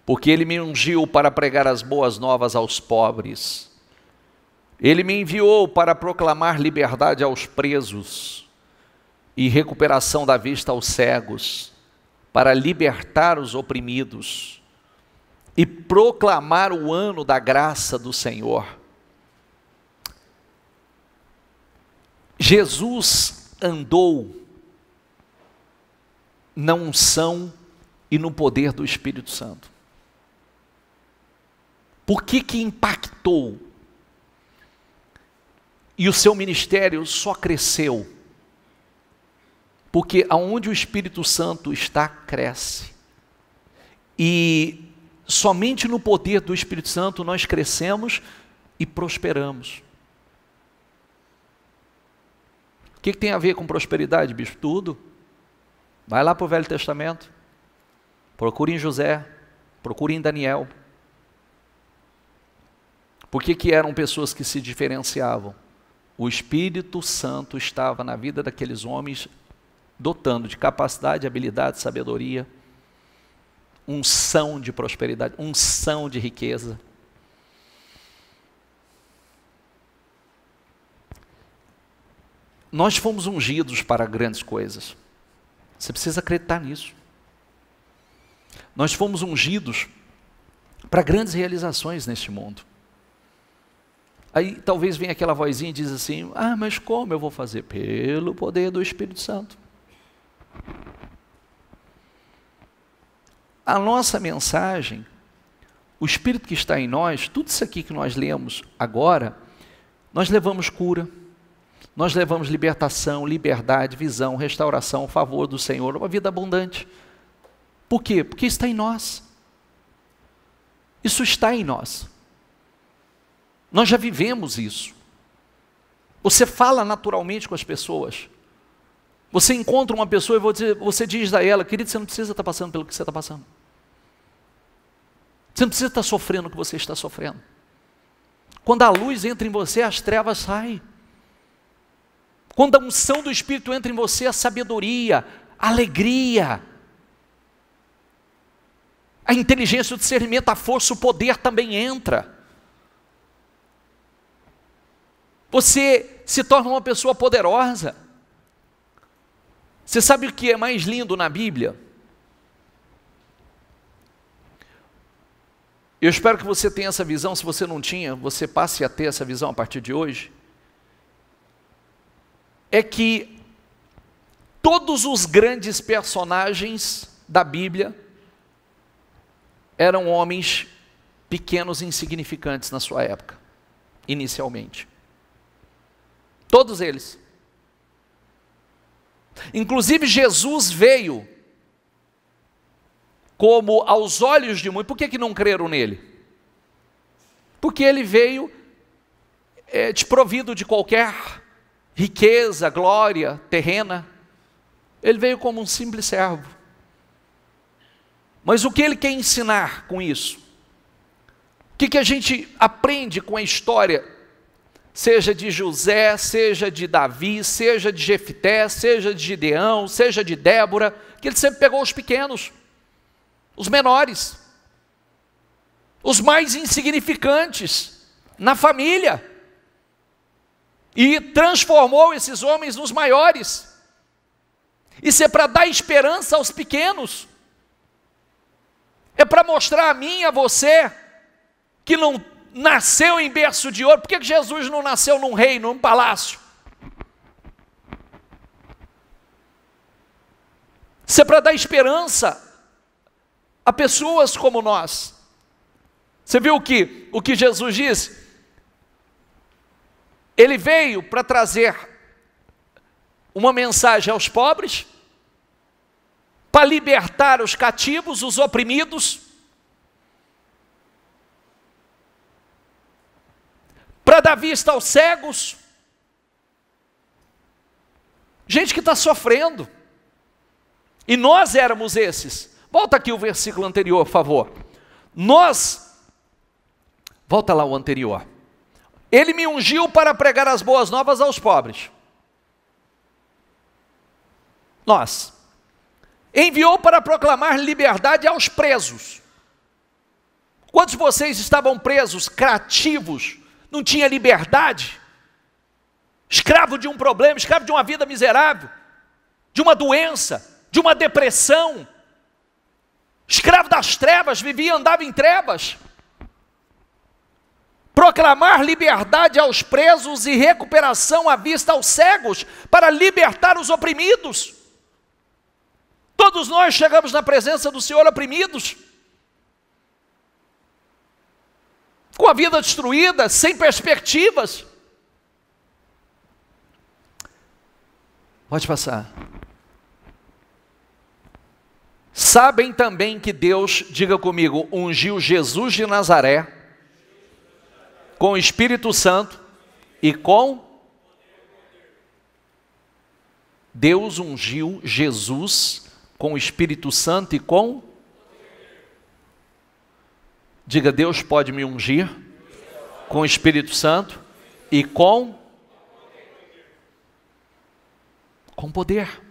Speaker 1: porque Ele me ungiu para pregar as boas novas aos pobres. Ele me enviou para proclamar liberdade aos presos e recuperação da vista aos cegos, para libertar os oprimidos e proclamar o ano da graça do Senhor. Jesus andou na unção e no poder do Espírito Santo. Por que impactou? E o seu ministério só cresceu? Porque aonde o Espírito Santo está, cresce. E somente no poder do Espírito Santo nós crescemos e prosperamos. O que tem a ver com prosperidade, bispo? Tudo. Vai lá para o Velho Testamento, procure em José, procure em Daniel. Por que eram pessoas que se diferenciavam? O Espírito Santo estava na vida daqueles homens, dotando de capacidade, habilidade, sabedoria, unção de prosperidade, unção de riqueza. Nós fomos ungidos para grandes coisas. Você precisa acreditar nisso. Nós fomos ungidos para grandes realizações neste mundo. Aí talvez venha aquela vozinha e diz assim, mas como eu vou fazer? Pelo poder do Espírito Santo. A nossa mensagem, o Espírito que está em nós, tudo isso aqui que nós lemos agora, nós levamos cura, nós levamos libertação, liberdade, visão, restauração, favor do Senhor, uma vida abundante. Por quê? Porque está em nós. Isso está em nós. Nós já vivemos isso. Você fala naturalmente com as pessoas. Você encontra uma pessoa e você diz a ela, querido, você não precisa estar passando pelo que você está passando. Você não precisa estar sofrendo o que você está sofrendo. Quando a luz entra em você, as trevas saem. Quando a unção do Espírito entra em você, a sabedoria, a alegria, a inteligência, o discernimento, a força, o poder também entra. Você se torna uma pessoa poderosa. Você sabe o que é mais lindo na Bíblia? Eu espero que você tenha essa visão. Se você não tinha, você passe a ter essa visão a partir de hoje. É que todos os grandes personagens da Bíblia eram homens pequenos e insignificantes na sua época, inicialmente. Todos eles. Inclusive Jesus veio como aos olhos de muitos. Por que não creram nele? Porque ele veio desprovido de qualquer riqueza, glória terrena. Ele veio como um simples servo. Mas o que ele quer ensinar com isso? O que a gente aprende com a história, seja de José, seja de Davi, seja de Jefté, seja de Gideão, seja de Débora, que ele sempre pegou os pequenos, os menores, os mais insignificantes na família, e transformou esses homens nos maiores. Isso é para dar esperança aos pequenos, é para mostrar a mim e a você, que não nasceu em berço de ouro. Por que Jesus não nasceu num reino, num palácio? Isso é para dar esperança a pessoas como nós. Você viu o que Jesus disse? Ele veio para trazer uma mensagem aos pobres, para libertar os cativos, os oprimidos, para dar vista aos cegos, gente que está sofrendo, e nós éramos esses. Volta aqui o versículo anterior, por favor. Volta lá o anterior. Ele me ungiu para pregar as boas novas aos pobres. Enviou para proclamar liberdade aos presos. Quantos de vocês estavam presos, cativos, não tinha liberdade? Escravo de um problema, escravo de uma vida miserável, de uma doença, de uma depressão, escravo das trevas, andava em trevas. Proclamar liberdade aos presos e recuperação à vista aos cegos, para libertar os oprimidos. Todos nós chegamos na presença do Senhor oprimidos, com a vida destruída, sem perspectivas. Pode passar. Sabem também que Deus, diga comigo, ungiu Jesus de Nazaré com o Espírito Santo e com... Deus ungiu Jesus com o Espírito Santo e com... Diga, Deus pode me ungir com o Espírito Santo e com poder.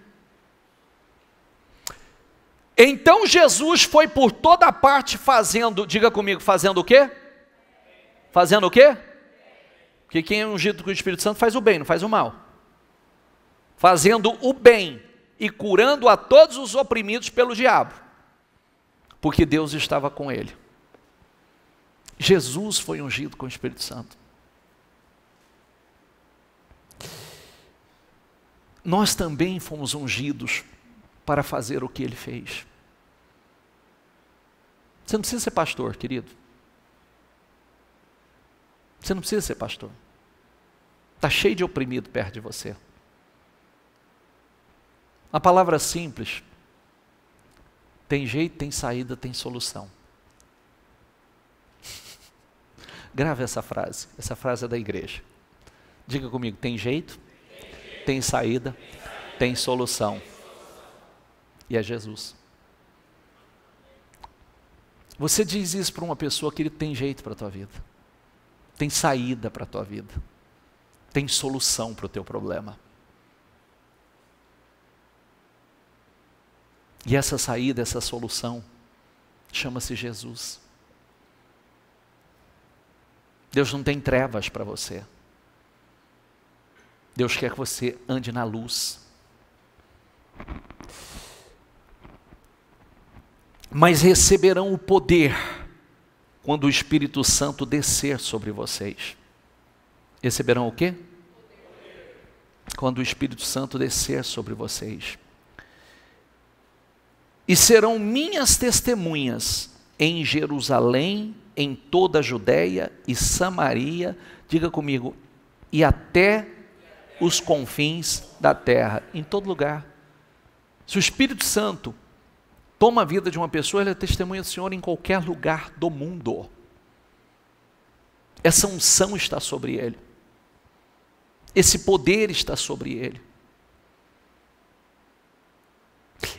Speaker 1: Então Jesus foi por toda parte fazendo, diga comigo, fazendo o quê? Fazendo o quê? Porque quem é ungido com o Espírito Santo faz o bem, não faz o mal. Fazendo o bem e curando a todos os oprimidos pelo diabo, porque Deus estava com ele. Jesus foi ungido com o Espírito Santo. Nós também fomos ungidos para fazer o que ele fez. Você não precisa ser pastor, querido. Você não precisa ser pastor. Está cheio de oprimido perto de você. A palavra simples. Tem jeito, tem saída, tem solução. Grave essa frase. Essa frase é da igreja. Diga comigo, tem jeito, tem saída, tem solução. E é Jesus. Você diz isso para uma pessoa que ele tem jeito para a tua vida. Tem saída para a tua vida. Tem solução para o teu problema. E essa saída, essa solução, chama-se Jesus. Deus não tem trevas para você. Deus quer que você ande na luz. Mas receberão o poder quando o Espírito Santo descer sobre vocês. Receberão o quê? Quando o Espírito Santo descer sobre vocês. E serão minhas testemunhas em Jerusalém, em toda a Judeia e Samaria, diga comigo, e até os confins da terra, em todo lugar. Se o Espírito Santo toma a vida de uma pessoa, ele é testemunha do Senhor em qualquer lugar do mundo. Essa unção está sobre ele. Esse poder está sobre ele.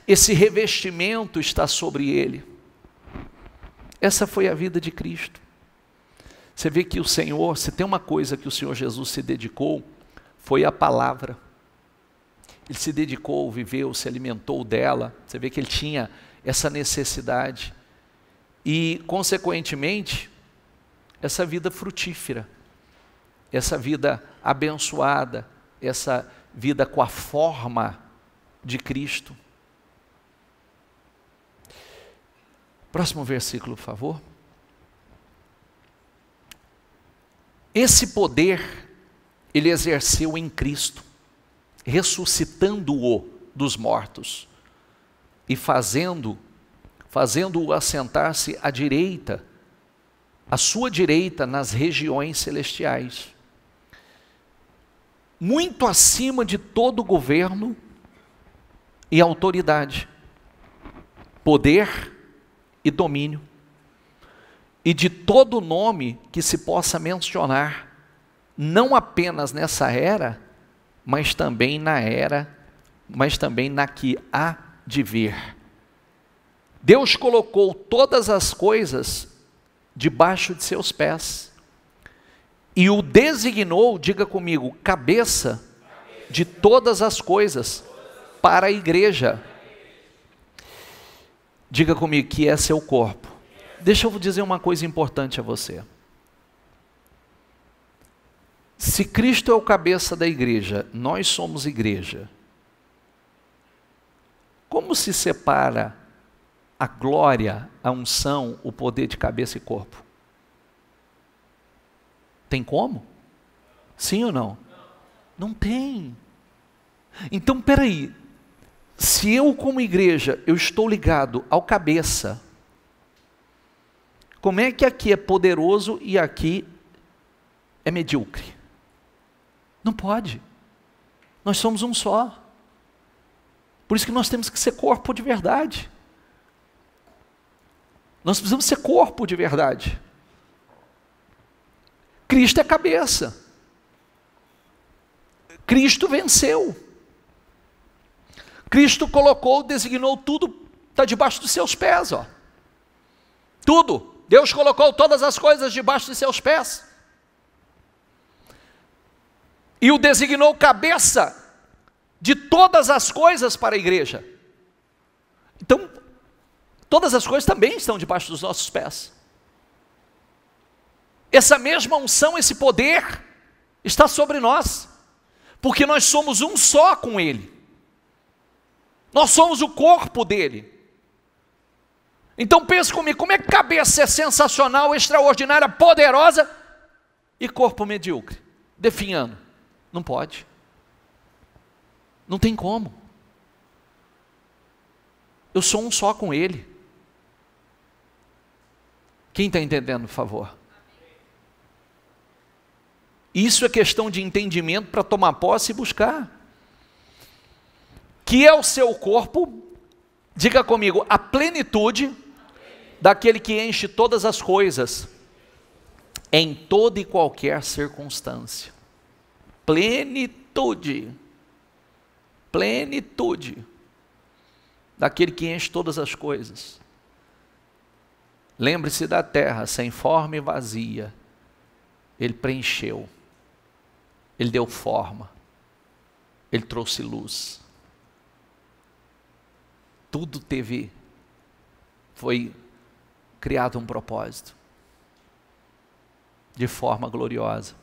Speaker 1: Esse revestimento está sobre ele. Essa foi a vida de Cristo. Você vê que o Senhor, se tem uma coisa que o Senhor Jesus se dedicou, foi a palavra. Ele se dedicou, viveu, se alimentou dela. Você vê que ele tinha essa necessidade. E, consequentemente, essa vida frutífera, essa vida abençoada, essa vida com a forma de Cristo. Próximo versículo, por favor. Esse poder, ele exerceu em Cristo, ressuscitando-o dos mortos e fazendo-o assentar-se à direita, à sua direita nas regiões celestiais, muito acima de todo governo e autoridade, poder e domínio, e de todo nome que se possa mencionar, não apenas nessa era, mas também na que há de vir. Deus colocou todas as coisas debaixo de seus pés, e o designou, diga comigo, cabeça de todas as coisas, para a igreja. Diga comigo que é seu corpo. Deixa eu dizer uma coisa importante a você. Se Cristo é o cabeça da igreja, nós somos igreja. Como se separa a glória, a unção, o poder de cabeça e corpo? Tem como? Sim ou não? Não tem. Então, peraí. Se eu como igreja, eu estou ligado ao cabeça, como é que aqui é poderoso e aqui é medíocre? Não pode. Nós somos um só. Por isso que nós temos que ser corpo de verdade. Nós precisamos ser corpo de verdade. Cristo é cabeça. Cristo venceu. Cristo colocou, designou tudo, está debaixo dos seus pés, ó. Tudo. Deus colocou todas as coisas debaixo de seus pés. E o designou cabeça de todas as coisas para a igreja. Então, todas as coisas também estão debaixo dos nossos pés. Essa mesma unção, esse poder, está sobre nós, porque nós somos um só com Ele. Nós somos o corpo dele. Então pense comigo, como é que cabeça é sensacional, extraordinária, poderosa, e corpo medíocre, definhando? Não pode. Não tem como. Eu sou um só com Ele. Quem está entendendo, por favor? Isso é questão de entendimento para tomar posse e buscar. Que é o seu corpo, diga comigo, a plenitude daquele que enche todas as coisas, em toda e qualquer circunstância. Plenitude. Plenitude daquele que enche todas as coisas. Lembre-se da terra, sem forma e vazia. Ele preencheu. Ele deu forma. Ele trouxe luz. Tudo foi criado um propósito. De forma gloriosa.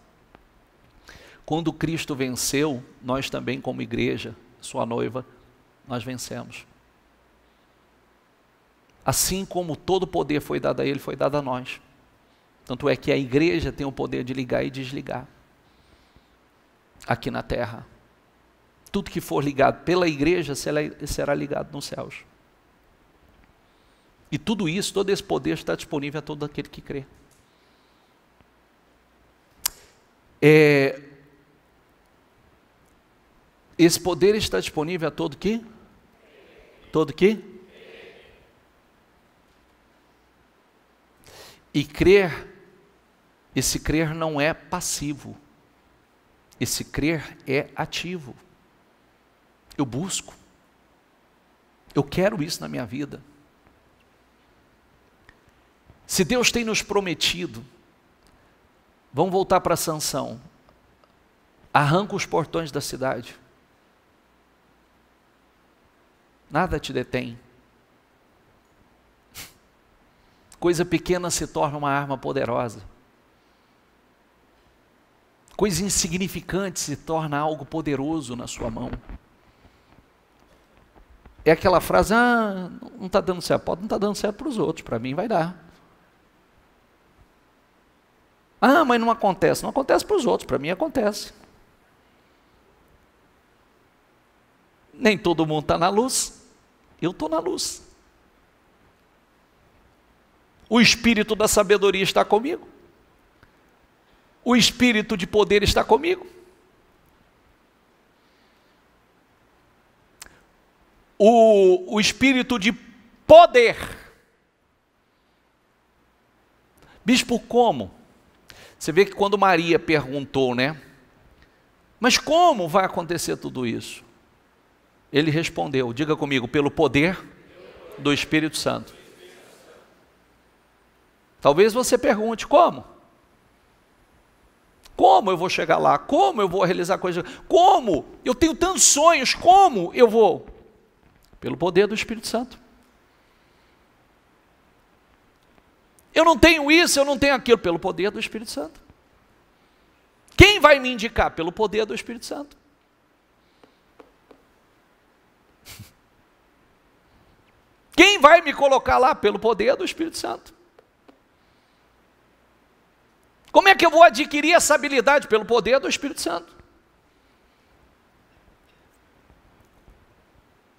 Speaker 1: Quando Cristo venceu, nós também como igreja, sua noiva, nós vencemos. Assim como todo poder foi dado a Ele, foi dado a nós. Tanto é que a igreja tem o poder de ligar e desligar. Aqui na terra. Tudo que for ligado pela igreja será ligado nos céus. E tudo isso, todo esse poder está disponível a todo aquele que crê. Esse poder está disponível a todo que? Todo que? E crer, esse crer não é passivo. Esse crer é ativo. Eu busco. Eu quero isso na minha vida. Se Deus tem nos prometido, vamos voltar para Sansão. Arranca os portões da cidade. Nada te detém. Coisa pequena se torna uma arma poderosa. Coisa insignificante se torna algo poderoso na sua mão. É aquela frase, não está dando certo. Pode não estar dando certo para os outros, para mim vai dar. Mas não acontece. Não acontece para os outros, para mim acontece. Nem todo mundo está na luz, eu estou na luz. O espírito da sabedoria está comigo. O espírito de poder está comigo. O espírito de poder. Bispo, como? Você vê que quando Maria perguntou, né? Mas como vai acontecer tudo isso? Ele respondeu, diga comigo, pelo poder do Espírito Santo. Talvez você pergunte, como? Como eu vou chegar lá? Como eu vou realizar coisas? Como? Eu tenho tantos sonhos, como eu vou? Pelo poder do Espírito Santo. Eu não tenho isso, eu não tenho aquilo, pelo poder do Espírito Santo. Quem vai me indicar? Pelo poder do Espírito Santo. Quem vai me colocar lá? Pelo poder do Espírito Santo. Como é que eu vou adquirir essa habilidade? Pelo poder do Espírito Santo.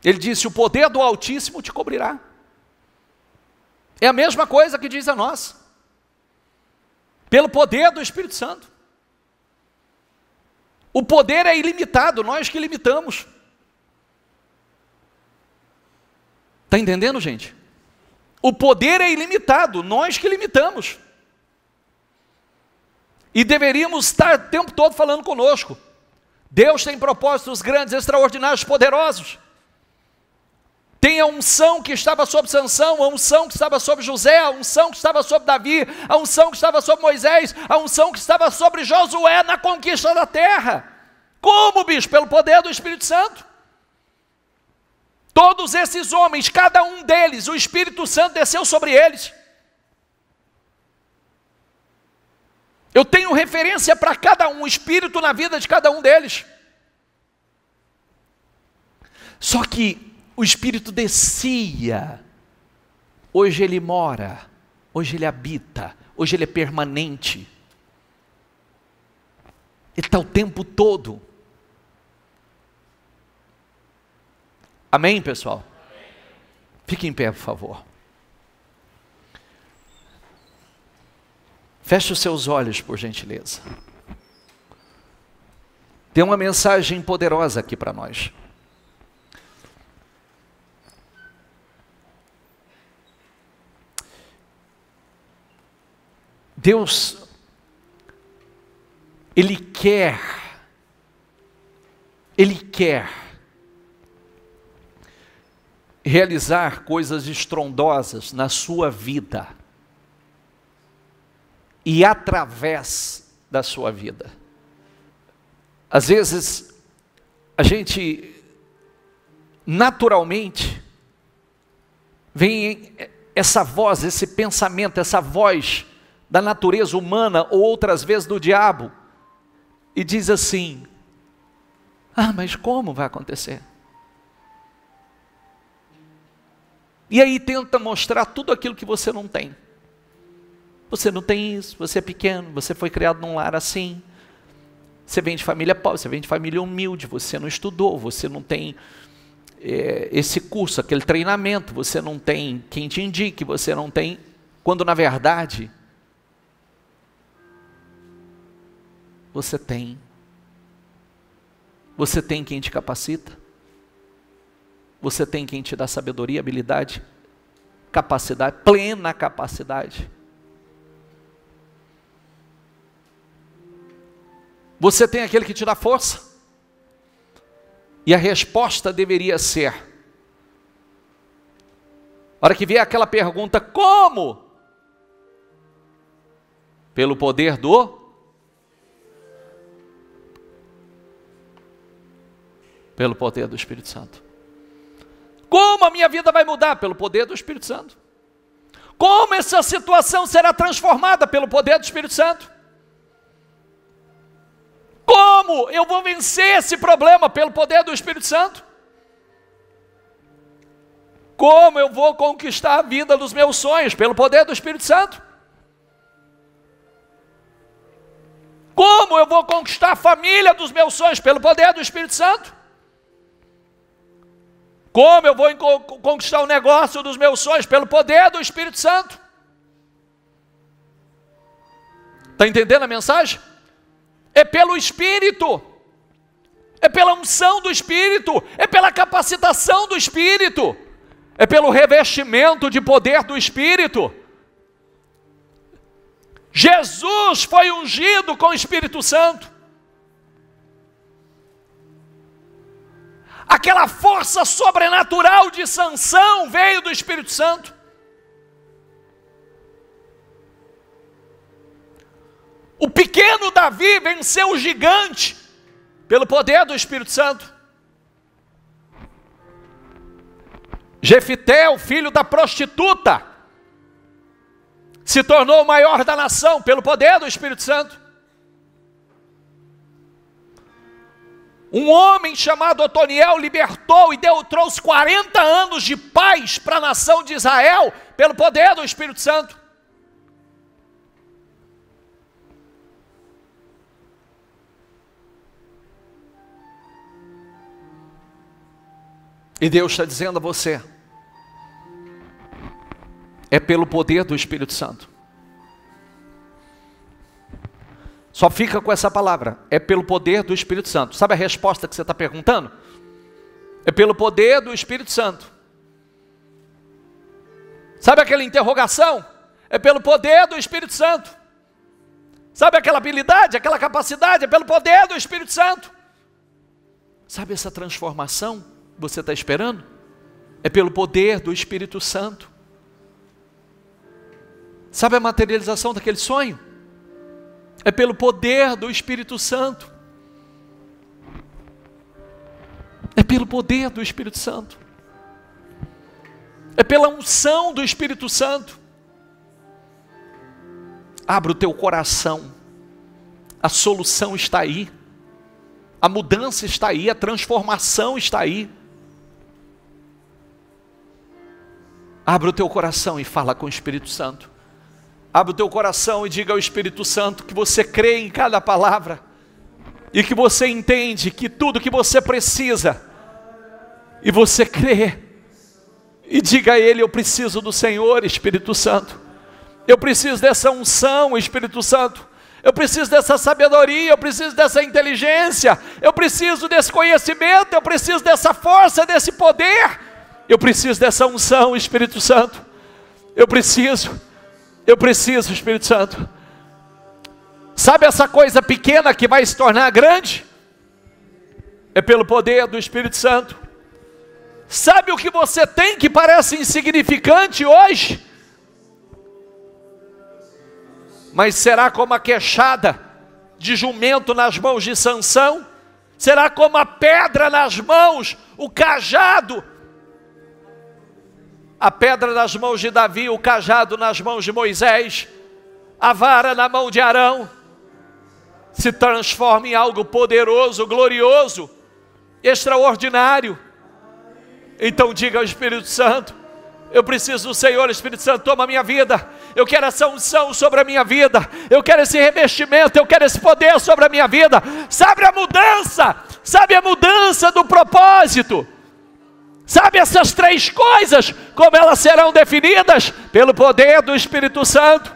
Speaker 1: Ele disse, o poder do Altíssimo te cobrirá. É a mesma coisa que diz a nós. Pelo poder do Espírito Santo. O poder é ilimitado, nós que limitamos. Está entendendo, gente? O poder é ilimitado, nós que limitamos. E deveríamos estar o tempo todo falando conosco. Deus tem propósitos grandes, extraordinários, poderosos. Tem a unção que estava sobre Sansão, a unção que estava sobre José, a unção que estava sobre Davi, a unção que estava sobre Moisés, a unção que estava sobre Josué na conquista da terra. Como, bicho? Pelo poder do Espírito Santo. Todos esses homens, cada um deles, o Espírito Santo desceu sobre eles. Eu tenho referência para cada um, o Espírito na vida de cada um deles. Só que o Espírito descia, hoje ele mora, hoje ele habita, hoje ele é permanente. Ele está o tempo todo. Amém, pessoal? Fique em pé, por favor. Feche os seus olhos, por gentileza. Tem uma mensagem poderosa aqui para nós. Deus, Ele quer realizar coisas estrondosas na sua vida e através da sua vida. Às vezes, a gente naturalmente vem essa voz, esse pensamento, essa voz da natureza humana ou outras vezes do diabo e diz assim: ah, mas como vai acontecer? E aí tenta mostrar tudo aquilo que você não tem. Você não tem isso, você é pequeno, você foi criado num lar assim, você vem de família pobre, você vem de família humilde, você não estudou, você não tem esse curso, aquele treinamento, você não tem quem te indique, você não tem, quando na verdade você tem quem te capacita, você tem quem te dá sabedoria, habilidade, capacidade, plena capacidade. Você tem aquele que te dá força. E a resposta deveria ser, a hora que vier aquela pergunta, como? Pelo poder do Espírito Santo. Como a minha vida vai mudar? Pelo poder do Espírito Santo. Como essa situação será transformada? Pelo poder do Espírito Santo. Como eu vou vencer esse problema? Pelo poder do Espírito Santo. Como eu vou conquistar a vida dos meus sonhos? Pelo poder do Espírito Santo. Como eu vou conquistar a família dos meus sonhos? Pelo poder do Espírito Santo. Como eu vou conquistar o negócio dos meus sonhos? Pelo poder do Espírito Santo. Está entendendo a mensagem? É pelo Espírito, é pela unção do Espírito, é pela capacitação do Espírito, é pelo revestimento de poder do Espírito. Jesus foi ungido com o Espírito Santo. Aquela força sobrenatural de Sansão veio do Espírito Santo. O pequeno Davi venceu o gigante pelo poder do Espírito Santo. Jefité, o filho da prostituta, se tornou o maior da nação pelo poder do Espírito Santo. Um homem chamado Otoniel libertou e trouxe 40 anos de paz para a nação de Israel pelo poder do Espírito Santo. E Deus está dizendo a você, é pelo poder do Espírito Santo. Só fica com essa palavra, é pelo poder do Espírito Santo. Sabe a resposta que você está perguntando? É pelo poder do Espírito Santo. Sabe aquela interrogação? É pelo poder do Espírito Santo. Sabe aquela habilidade, aquela capacidade? É pelo poder do Espírito Santo. Sabe essa transformação que você está esperando? É pelo poder do Espírito Santo. Sabe a materialização daquele sonho? É pelo poder do Espírito Santo. É pelo poder do Espírito Santo. É pela unção do Espírito Santo. Abra o teu coração. A solução está aí. A mudança está aí. A transformação está aí. Abra o teu coração e fala com o Espírito Santo. Abra o teu coração e diga ao Espírito Santo que você crê em cada palavra. E que você entende que tudo que você precisa. E você crê. E diga a Ele, eu preciso do Senhor, Espírito Santo. Eu preciso dessa unção, Espírito Santo. Eu preciso dessa sabedoria, eu preciso dessa inteligência. Eu preciso desse conhecimento, eu preciso dessa força, desse poder. Eu preciso dessa unção, Espírito Santo. Eu preciso, Espírito Santo. Sabe essa coisa pequena que vai se tornar grande? É pelo poder do Espírito Santo. Sabe o que você tem que parece insignificante hoje? Mas será como a queixada de jumento nas mãos de Sansão? Será como a pedra nas mãos, o cajado? A pedra nas mãos de Davi, o cajado nas mãos de Moisés, a vara na mão de Arão, se transforma em algo poderoso, glorioso, extraordinário. Então diga ao Espírito Santo, eu preciso do Senhor, Espírito Santo, toma a minha vida. Eu quero essa unção sobre a minha vida. Eu quero esse revestimento, eu quero esse poder sobre a minha vida. Sabe a mudança do propósito? Sabe essas três coisas, como elas serão definidas? Pelo poder do Espírito Santo.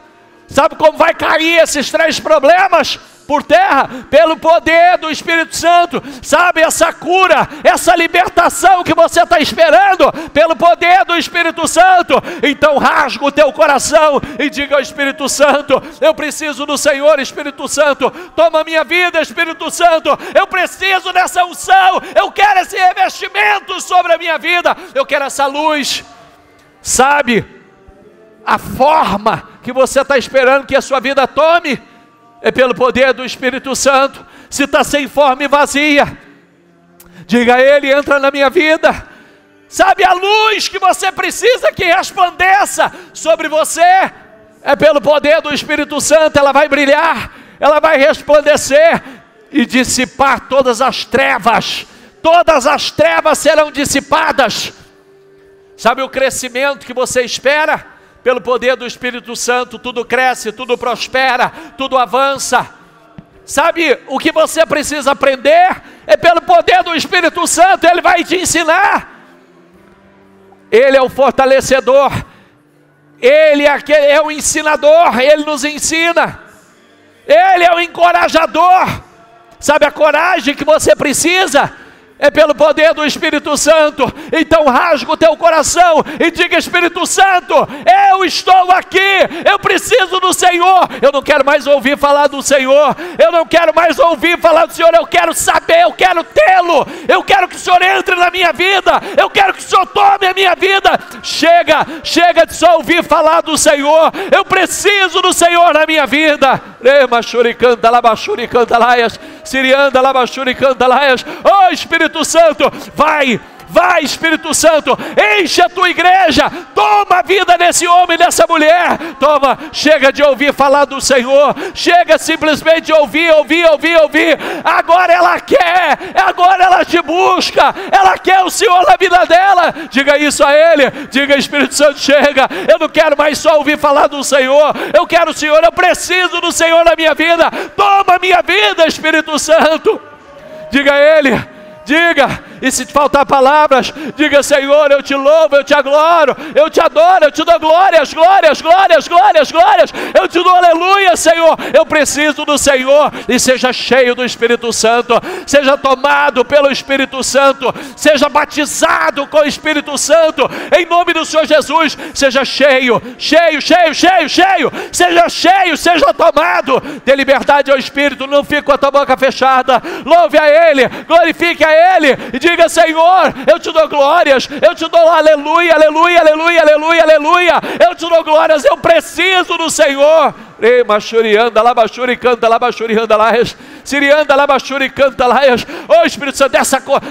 Speaker 1: Sabe como vai cair esses três problemas por terra? Pelo poder do Espírito Santo. Sabe essa cura, essa libertação que você está esperando? Pelo poder do Espírito Santo. Então rasga o teu coração e diga ao Espírito Santo, eu preciso do Senhor, Espírito Santo. Toma a minha vida, Espírito Santo. Eu preciso dessa unção. Eu quero esse revestimento sobre a minha vida. Eu quero essa luz. Sabe a forma que você está esperando que a sua vida tome? É pelo poder do Espírito Santo. Se está sem forma e vazia, diga a Ele, entra na minha vida. Sabe a luz que você precisa que resplandeça sobre você? É pelo poder do Espírito Santo. Ela vai brilhar, ela vai resplandecer e dissipar todas as trevas. Todas as trevas serão dissipadas. Sabe o crescimento que você espera? Pelo poder do Espírito Santo, tudo cresce, tudo prospera, tudo avança. Sabe o que você precisa aprender? É pelo poder do Espírito Santo, Ele vai te ensinar. Ele é o fortalecedor, Ele é o ensinador, Ele nos ensina. Ele é o encorajador. Sabe a coragem que você precisa? É pelo poder do Espírito Santo. Então rasga o teu coração e diga, Espírito Santo, eu estou aqui, eu preciso do Senhor. Eu não quero mais ouvir falar do Senhor, eu não quero mais ouvir falar do Senhor. Eu quero saber, eu quero tê-lo. Eu quero que o Senhor entre na minha vida, eu quero que o Senhor tome a minha vida. Chega de só ouvir falar do Senhor. Eu preciso do Senhor na minha vida. Oh Espírito Santo, vai Espírito Santo, enche a tua igreja, toma a vida desse homem, dessa mulher, toma, chega de ouvir falar do Senhor, chega simplesmente de ouvir, agora ela quer, agora ela te busca, ela quer o Senhor na vida dela. Diga isso a Ele, diga, Espírito Santo, chega, eu não quero mais só ouvir falar do Senhor, eu quero o Senhor, eu preciso do Senhor na minha vida, toma a minha vida, Espírito Santo. Diga a Ele, diga, e se te faltar palavras, diga, Senhor, eu te louvo, eu te adoro, eu te adoro, eu te dou glórias, eu te dou aleluia, Senhor, eu preciso do Senhor. E seja cheio do Espírito Santo, seja tomado pelo Espírito Santo, seja batizado com o Espírito Santo, em nome do Senhor Jesus. Seja cheio, seja cheio, seja tomado, dê liberdade ao Espírito, não fique com a tua boca fechada, louve a Ele, glorifique a Ele, e Diga: Senhor, eu te dou glórias, eu te dou aleluia, aleluia, aleluia, aleluia, aleluia. Eu te dou glórias, eu preciso do Senhor. Machurianda, labachuri, canta, labachurianda, laias. Sirianda, labachuri, canta, laias. Oh Espírito Santo,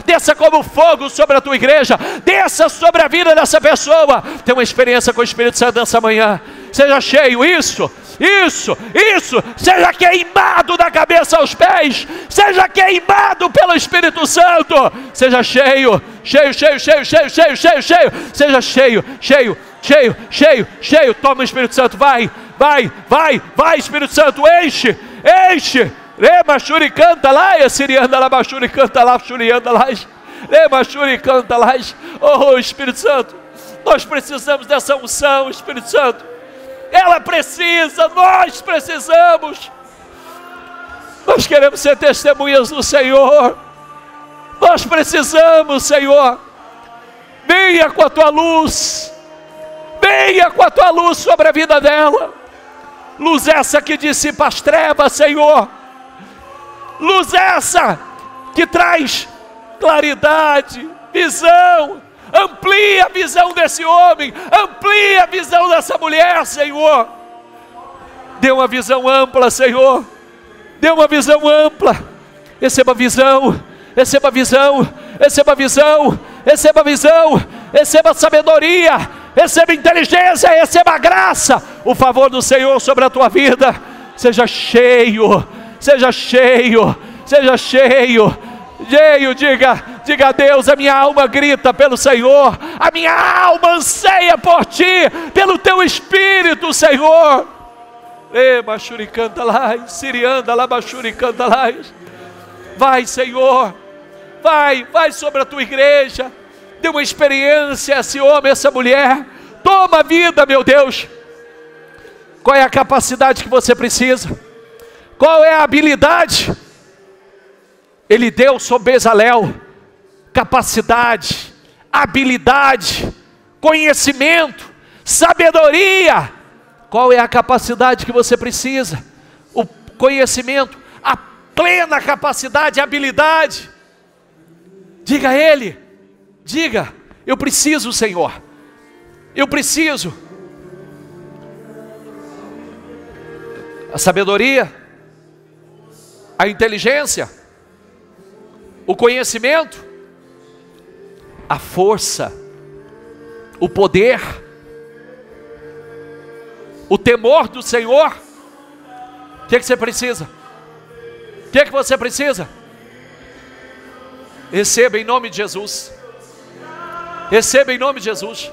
Speaker 1: desça como fogo sobre a tua igreja, desça sobre a vida dessa pessoa. Tem uma experiência com o Espírito Santo nessa manhã. Seja cheio, isso, seja queimado da cabeça aos pés, seja queimado pelo Espírito Santo, seja cheio, seja cheio, toma o Espírito Santo, vai, Espírito Santo, enche, Remachuri canta lá, Sirianda lá, Bachuri canta lá, Churianda lá, Remachuri canta lá. Oh Espírito Santo, nós precisamos dessa unção, Espírito Santo. Ela precisa, nós precisamos. Nós queremos ser testemunhas do Senhor. Nós precisamos, Senhor. Venha com a tua luz. Venha com a tua luz sobre a vida dela. Luz essa que dissipa as trevas, Senhor. Luz essa que traz claridade, visão. Amplia a visão desse homem, amplia a visão dessa mulher, Senhor. Dê uma visão ampla, Senhor. Dê uma visão ampla. Receba visão, receba visão, receba visão, receba visão, receba sabedoria, receba inteligência, receba graça, o favor do Senhor sobre a tua vida. Seja cheio, seja cheio, seja cheio. Diga a Deus: a minha alma grita pelo Senhor, a minha alma anseia por Ti, pelo Teu Espírito, Senhor. Machuri canta lá, Sirianda lá, Machuri canta lá. Vai, Senhor, vai sobre a Tua igreja, dê uma experiência a esse homem, a essa mulher. Toma a vida, meu Deus. Qual é a capacidade que você precisa? Qual é a habilidade? Ele deu sobre Bezalel capacidade, habilidade, conhecimento, sabedoria. Qual é a capacidade que você precisa? O conhecimento, a plena capacidade, habilidade. Diga a Ele, diga: eu preciso, Senhor, eu preciso. A sabedoria, a inteligência, o conhecimento, a força, o poder, o temor do Senhor. O que você precisa? O que você precisa? Receba em nome de Jesus. Receba em nome de Jesus.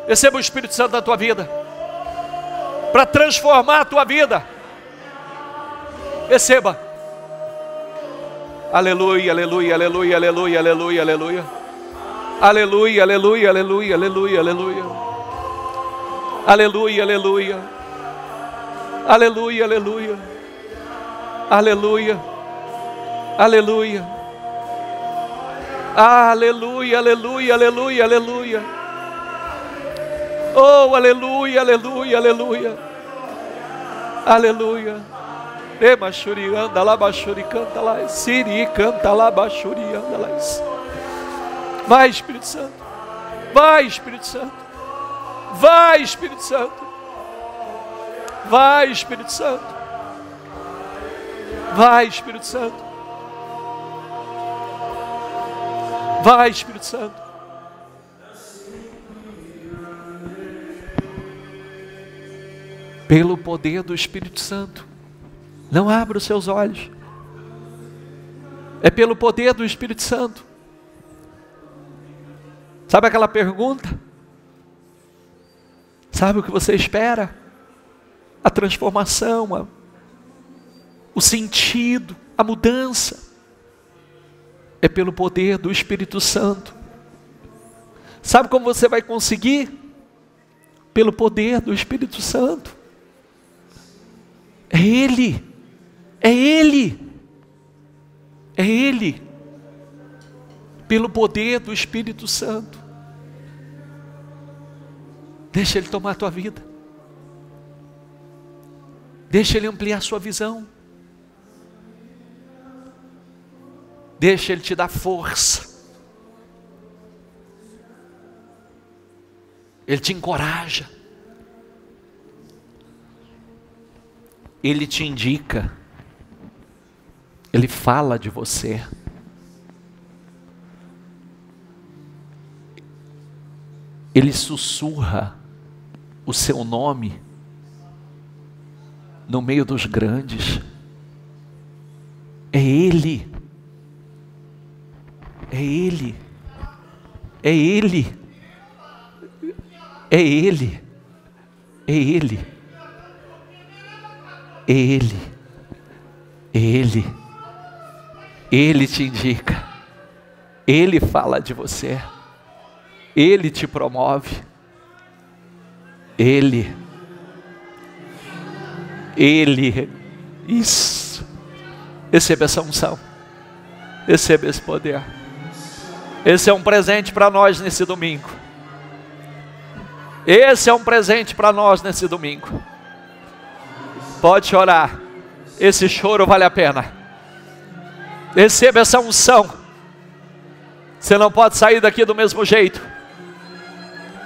Speaker 1: Receba o Espírito Santo na tua vida, para transformar a tua vida. Receba. Aleluia, aleluia, aleluia, aleluia, aleluia, aleluia. Aleluia, aleluia, aleluia, aleluia, aleluia. Aleluia, aleluia. Aleluia, aleluia. Aleluia. Aleluia. Aleluia, aleluia, aleluia, aleluia. Oh, aleluia, aleluia, aleluia. Aleluia. Machuri anda lá, Bachuri canta lá, Siri canta lá, Bachuri anda lá. Vai, Espírito Santo. Vai, Espírito Santo. Vai, Espírito Santo. Vai, Espírito Santo. Vai, Espírito Santo. Vai, Espírito Santo. Pelo poder do Espírito Santo. Não abra os seus olhos. É pelo poder do Espírito Santo. Sabe aquela pergunta? Sabe o que você espera? A transformação, o sentido, a mudança. É pelo poder do Espírito Santo. Sabe como você vai conseguir? Pelo poder do Espírito Santo. É Ele. É Ele. É Ele. Pelo poder do Espírito Santo. Deixa Ele tomar a tua vida. Deixa Ele ampliar a sua visão. Deixa Ele te dar força. Ele te encoraja. Ele te indica. Ele fala de você. Ele sussurra o seu nome no meio dos grandes. É Ele. É Ele. É Ele. É Ele. É Ele. É Ele. É Ele. Ele te indica. Ele fala de você. Ele te promove. Ele. Isso. Receba essa unção. Receba esse poder. Esse é um presente para nós nesse domingo. Esse é um presente para nós nesse domingo. Pode chorar. Esse choro vale a pena. Receba essa unção. Você não pode sair daqui do mesmo jeito.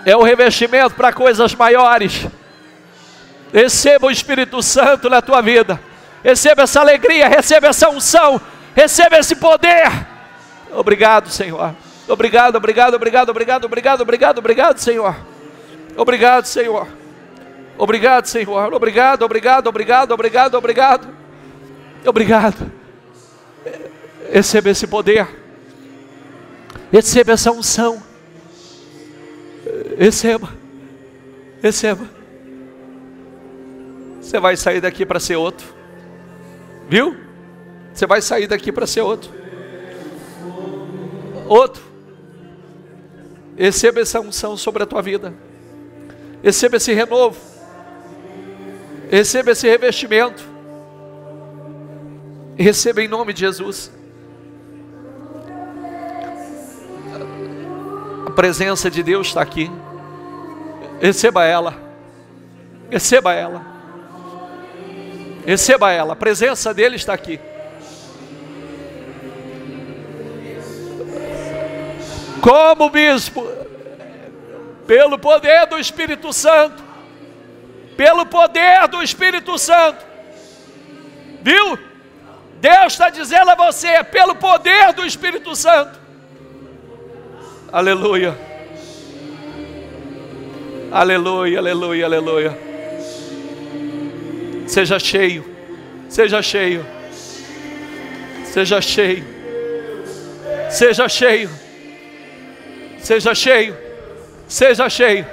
Speaker 1: É o revestimento para coisas maiores. Receba o Espírito Santo na tua vida. Receba essa alegria, receba essa unção, receba esse poder. Obrigado, Senhor. Obrigado, obrigado, obrigado, obrigado, obrigado, obrigado, obrigado, Senhor. Obrigado, Senhor. Obrigado, Senhor. Obrigado, obrigado, obrigado, obrigado, obrigado. Obrigado. Receba esse poder. Receba essa unção. Receba. Receba. Você vai sair daqui para ser outro. Viu? Você vai sair daqui para ser outro. Outro. Receba essa unção sobre a tua vida. Receba esse renovo. Receba esse revestimento. Receba em nome de Jesus. A presença de Deus está aqui. Receba ela. Receba ela. Receba ela. A presença dele está aqui. Como bispo, pelo poder do Espírito Santo, pelo poder do Espírito Santo, viu? Deus está dizendo a você, pelo poder do Espírito Santo. Aleluia. Aleluia, aleluia, aleluia. Seja cheio, seja cheio, seja cheio, seja cheio, seja cheio, seja cheio,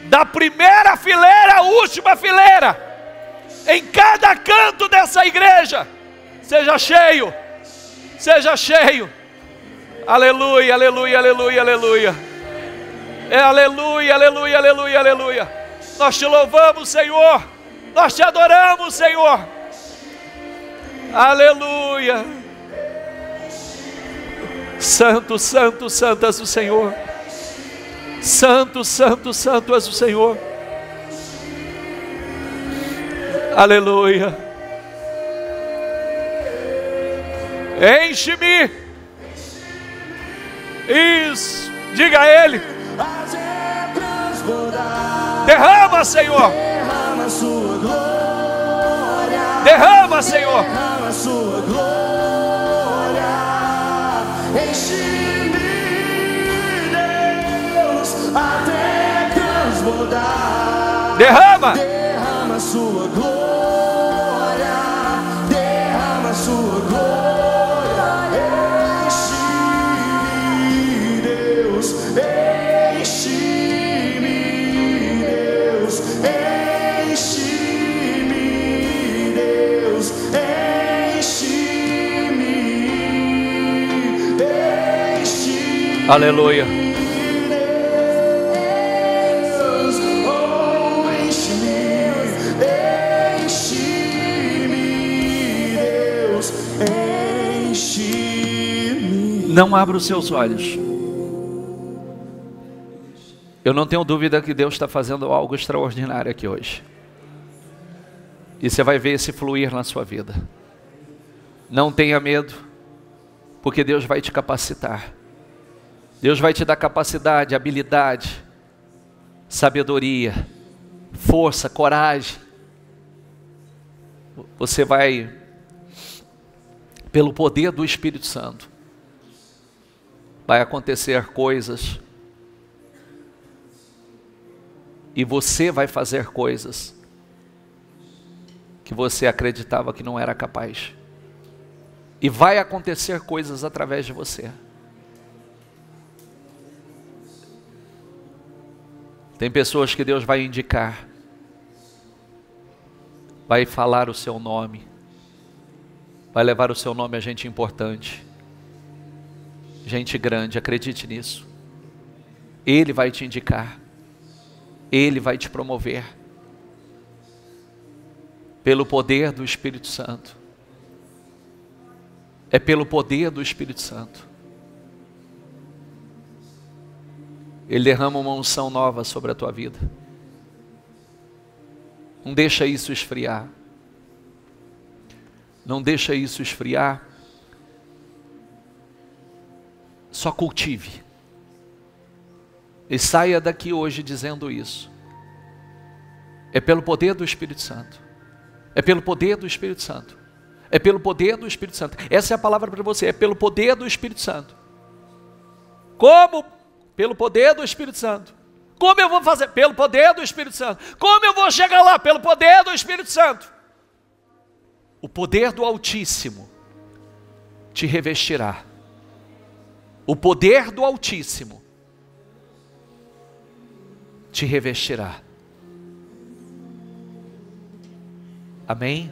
Speaker 1: da primeira fileira à última fileira, em cada canto dessa igreja, seja cheio, seja cheio. Aleluia, aleluia, aleluia, aleluia. É aleluia, aleluia, aleluia, aleluia. Nós te louvamos, Senhor. Nós te adoramos, Senhor. Aleluia. Santo, santo, santo és o Senhor. Santo, santo, santo és o Senhor. Aleluia. Enche-me. Isso. Diga a Ele. Derrama, Senhor.
Speaker 2: Derrama sua glória.
Speaker 1: Derrama, Senhor.
Speaker 2: Derrama sua glória. Enche-me, Deus, até transbordar.
Speaker 1: Derrama.
Speaker 2: Derrama sua glória. Derrama sua glória. Enche-me, Deus. Enche-me, Deus. Enche-me, Deus. Enche-me. Enche-me.
Speaker 1: Aleluia.
Speaker 2: Deus, oh, enche-me, enche-me, Deus, enche-me.
Speaker 1: Não abra os seus olhos. Eu não tenho dúvida que Deus está fazendo algo extraordinário aqui hoje. E você vai ver esse fluir na sua vida. Não tenha medo, porque Deus vai te capacitar. Deus vai te dar capacidade, habilidade. sabedoria, força, coragem. Você vai, pelo poder do Espírito Santo, vai acontecer coisas, e você vai fazer coisas que você acreditava que não era capaz, e vai acontecer coisas através de você. Tem pessoas que Deus vai indicar, vai falar o seu nome, vai levar o seu nome a gente importante, gente grande, acredite nisso. Ele vai te indicar, Ele vai te promover, pelo poder do Espírito Santo. É pelo poder do Espírito Santo. Ele derrama uma unção nova sobre a tua vida. Não deixa isso esfriar. Não deixa isso esfriar. Só cultive. E saia daqui hoje dizendo isso. É pelo poder do Espírito Santo. É pelo poder do Espírito Santo. É pelo poder do Espírito Santo. Essa é a palavra para você. É pelo poder do Espírito Santo. Como? Pelo poder do Espírito Santo. Como eu vou fazer? Pelo poder do Espírito Santo. Como eu vou chegar lá? Pelo poder do Espírito Santo. O poder do Altíssimo te revestirá. O poder do Altíssimo te revestirá. Amém?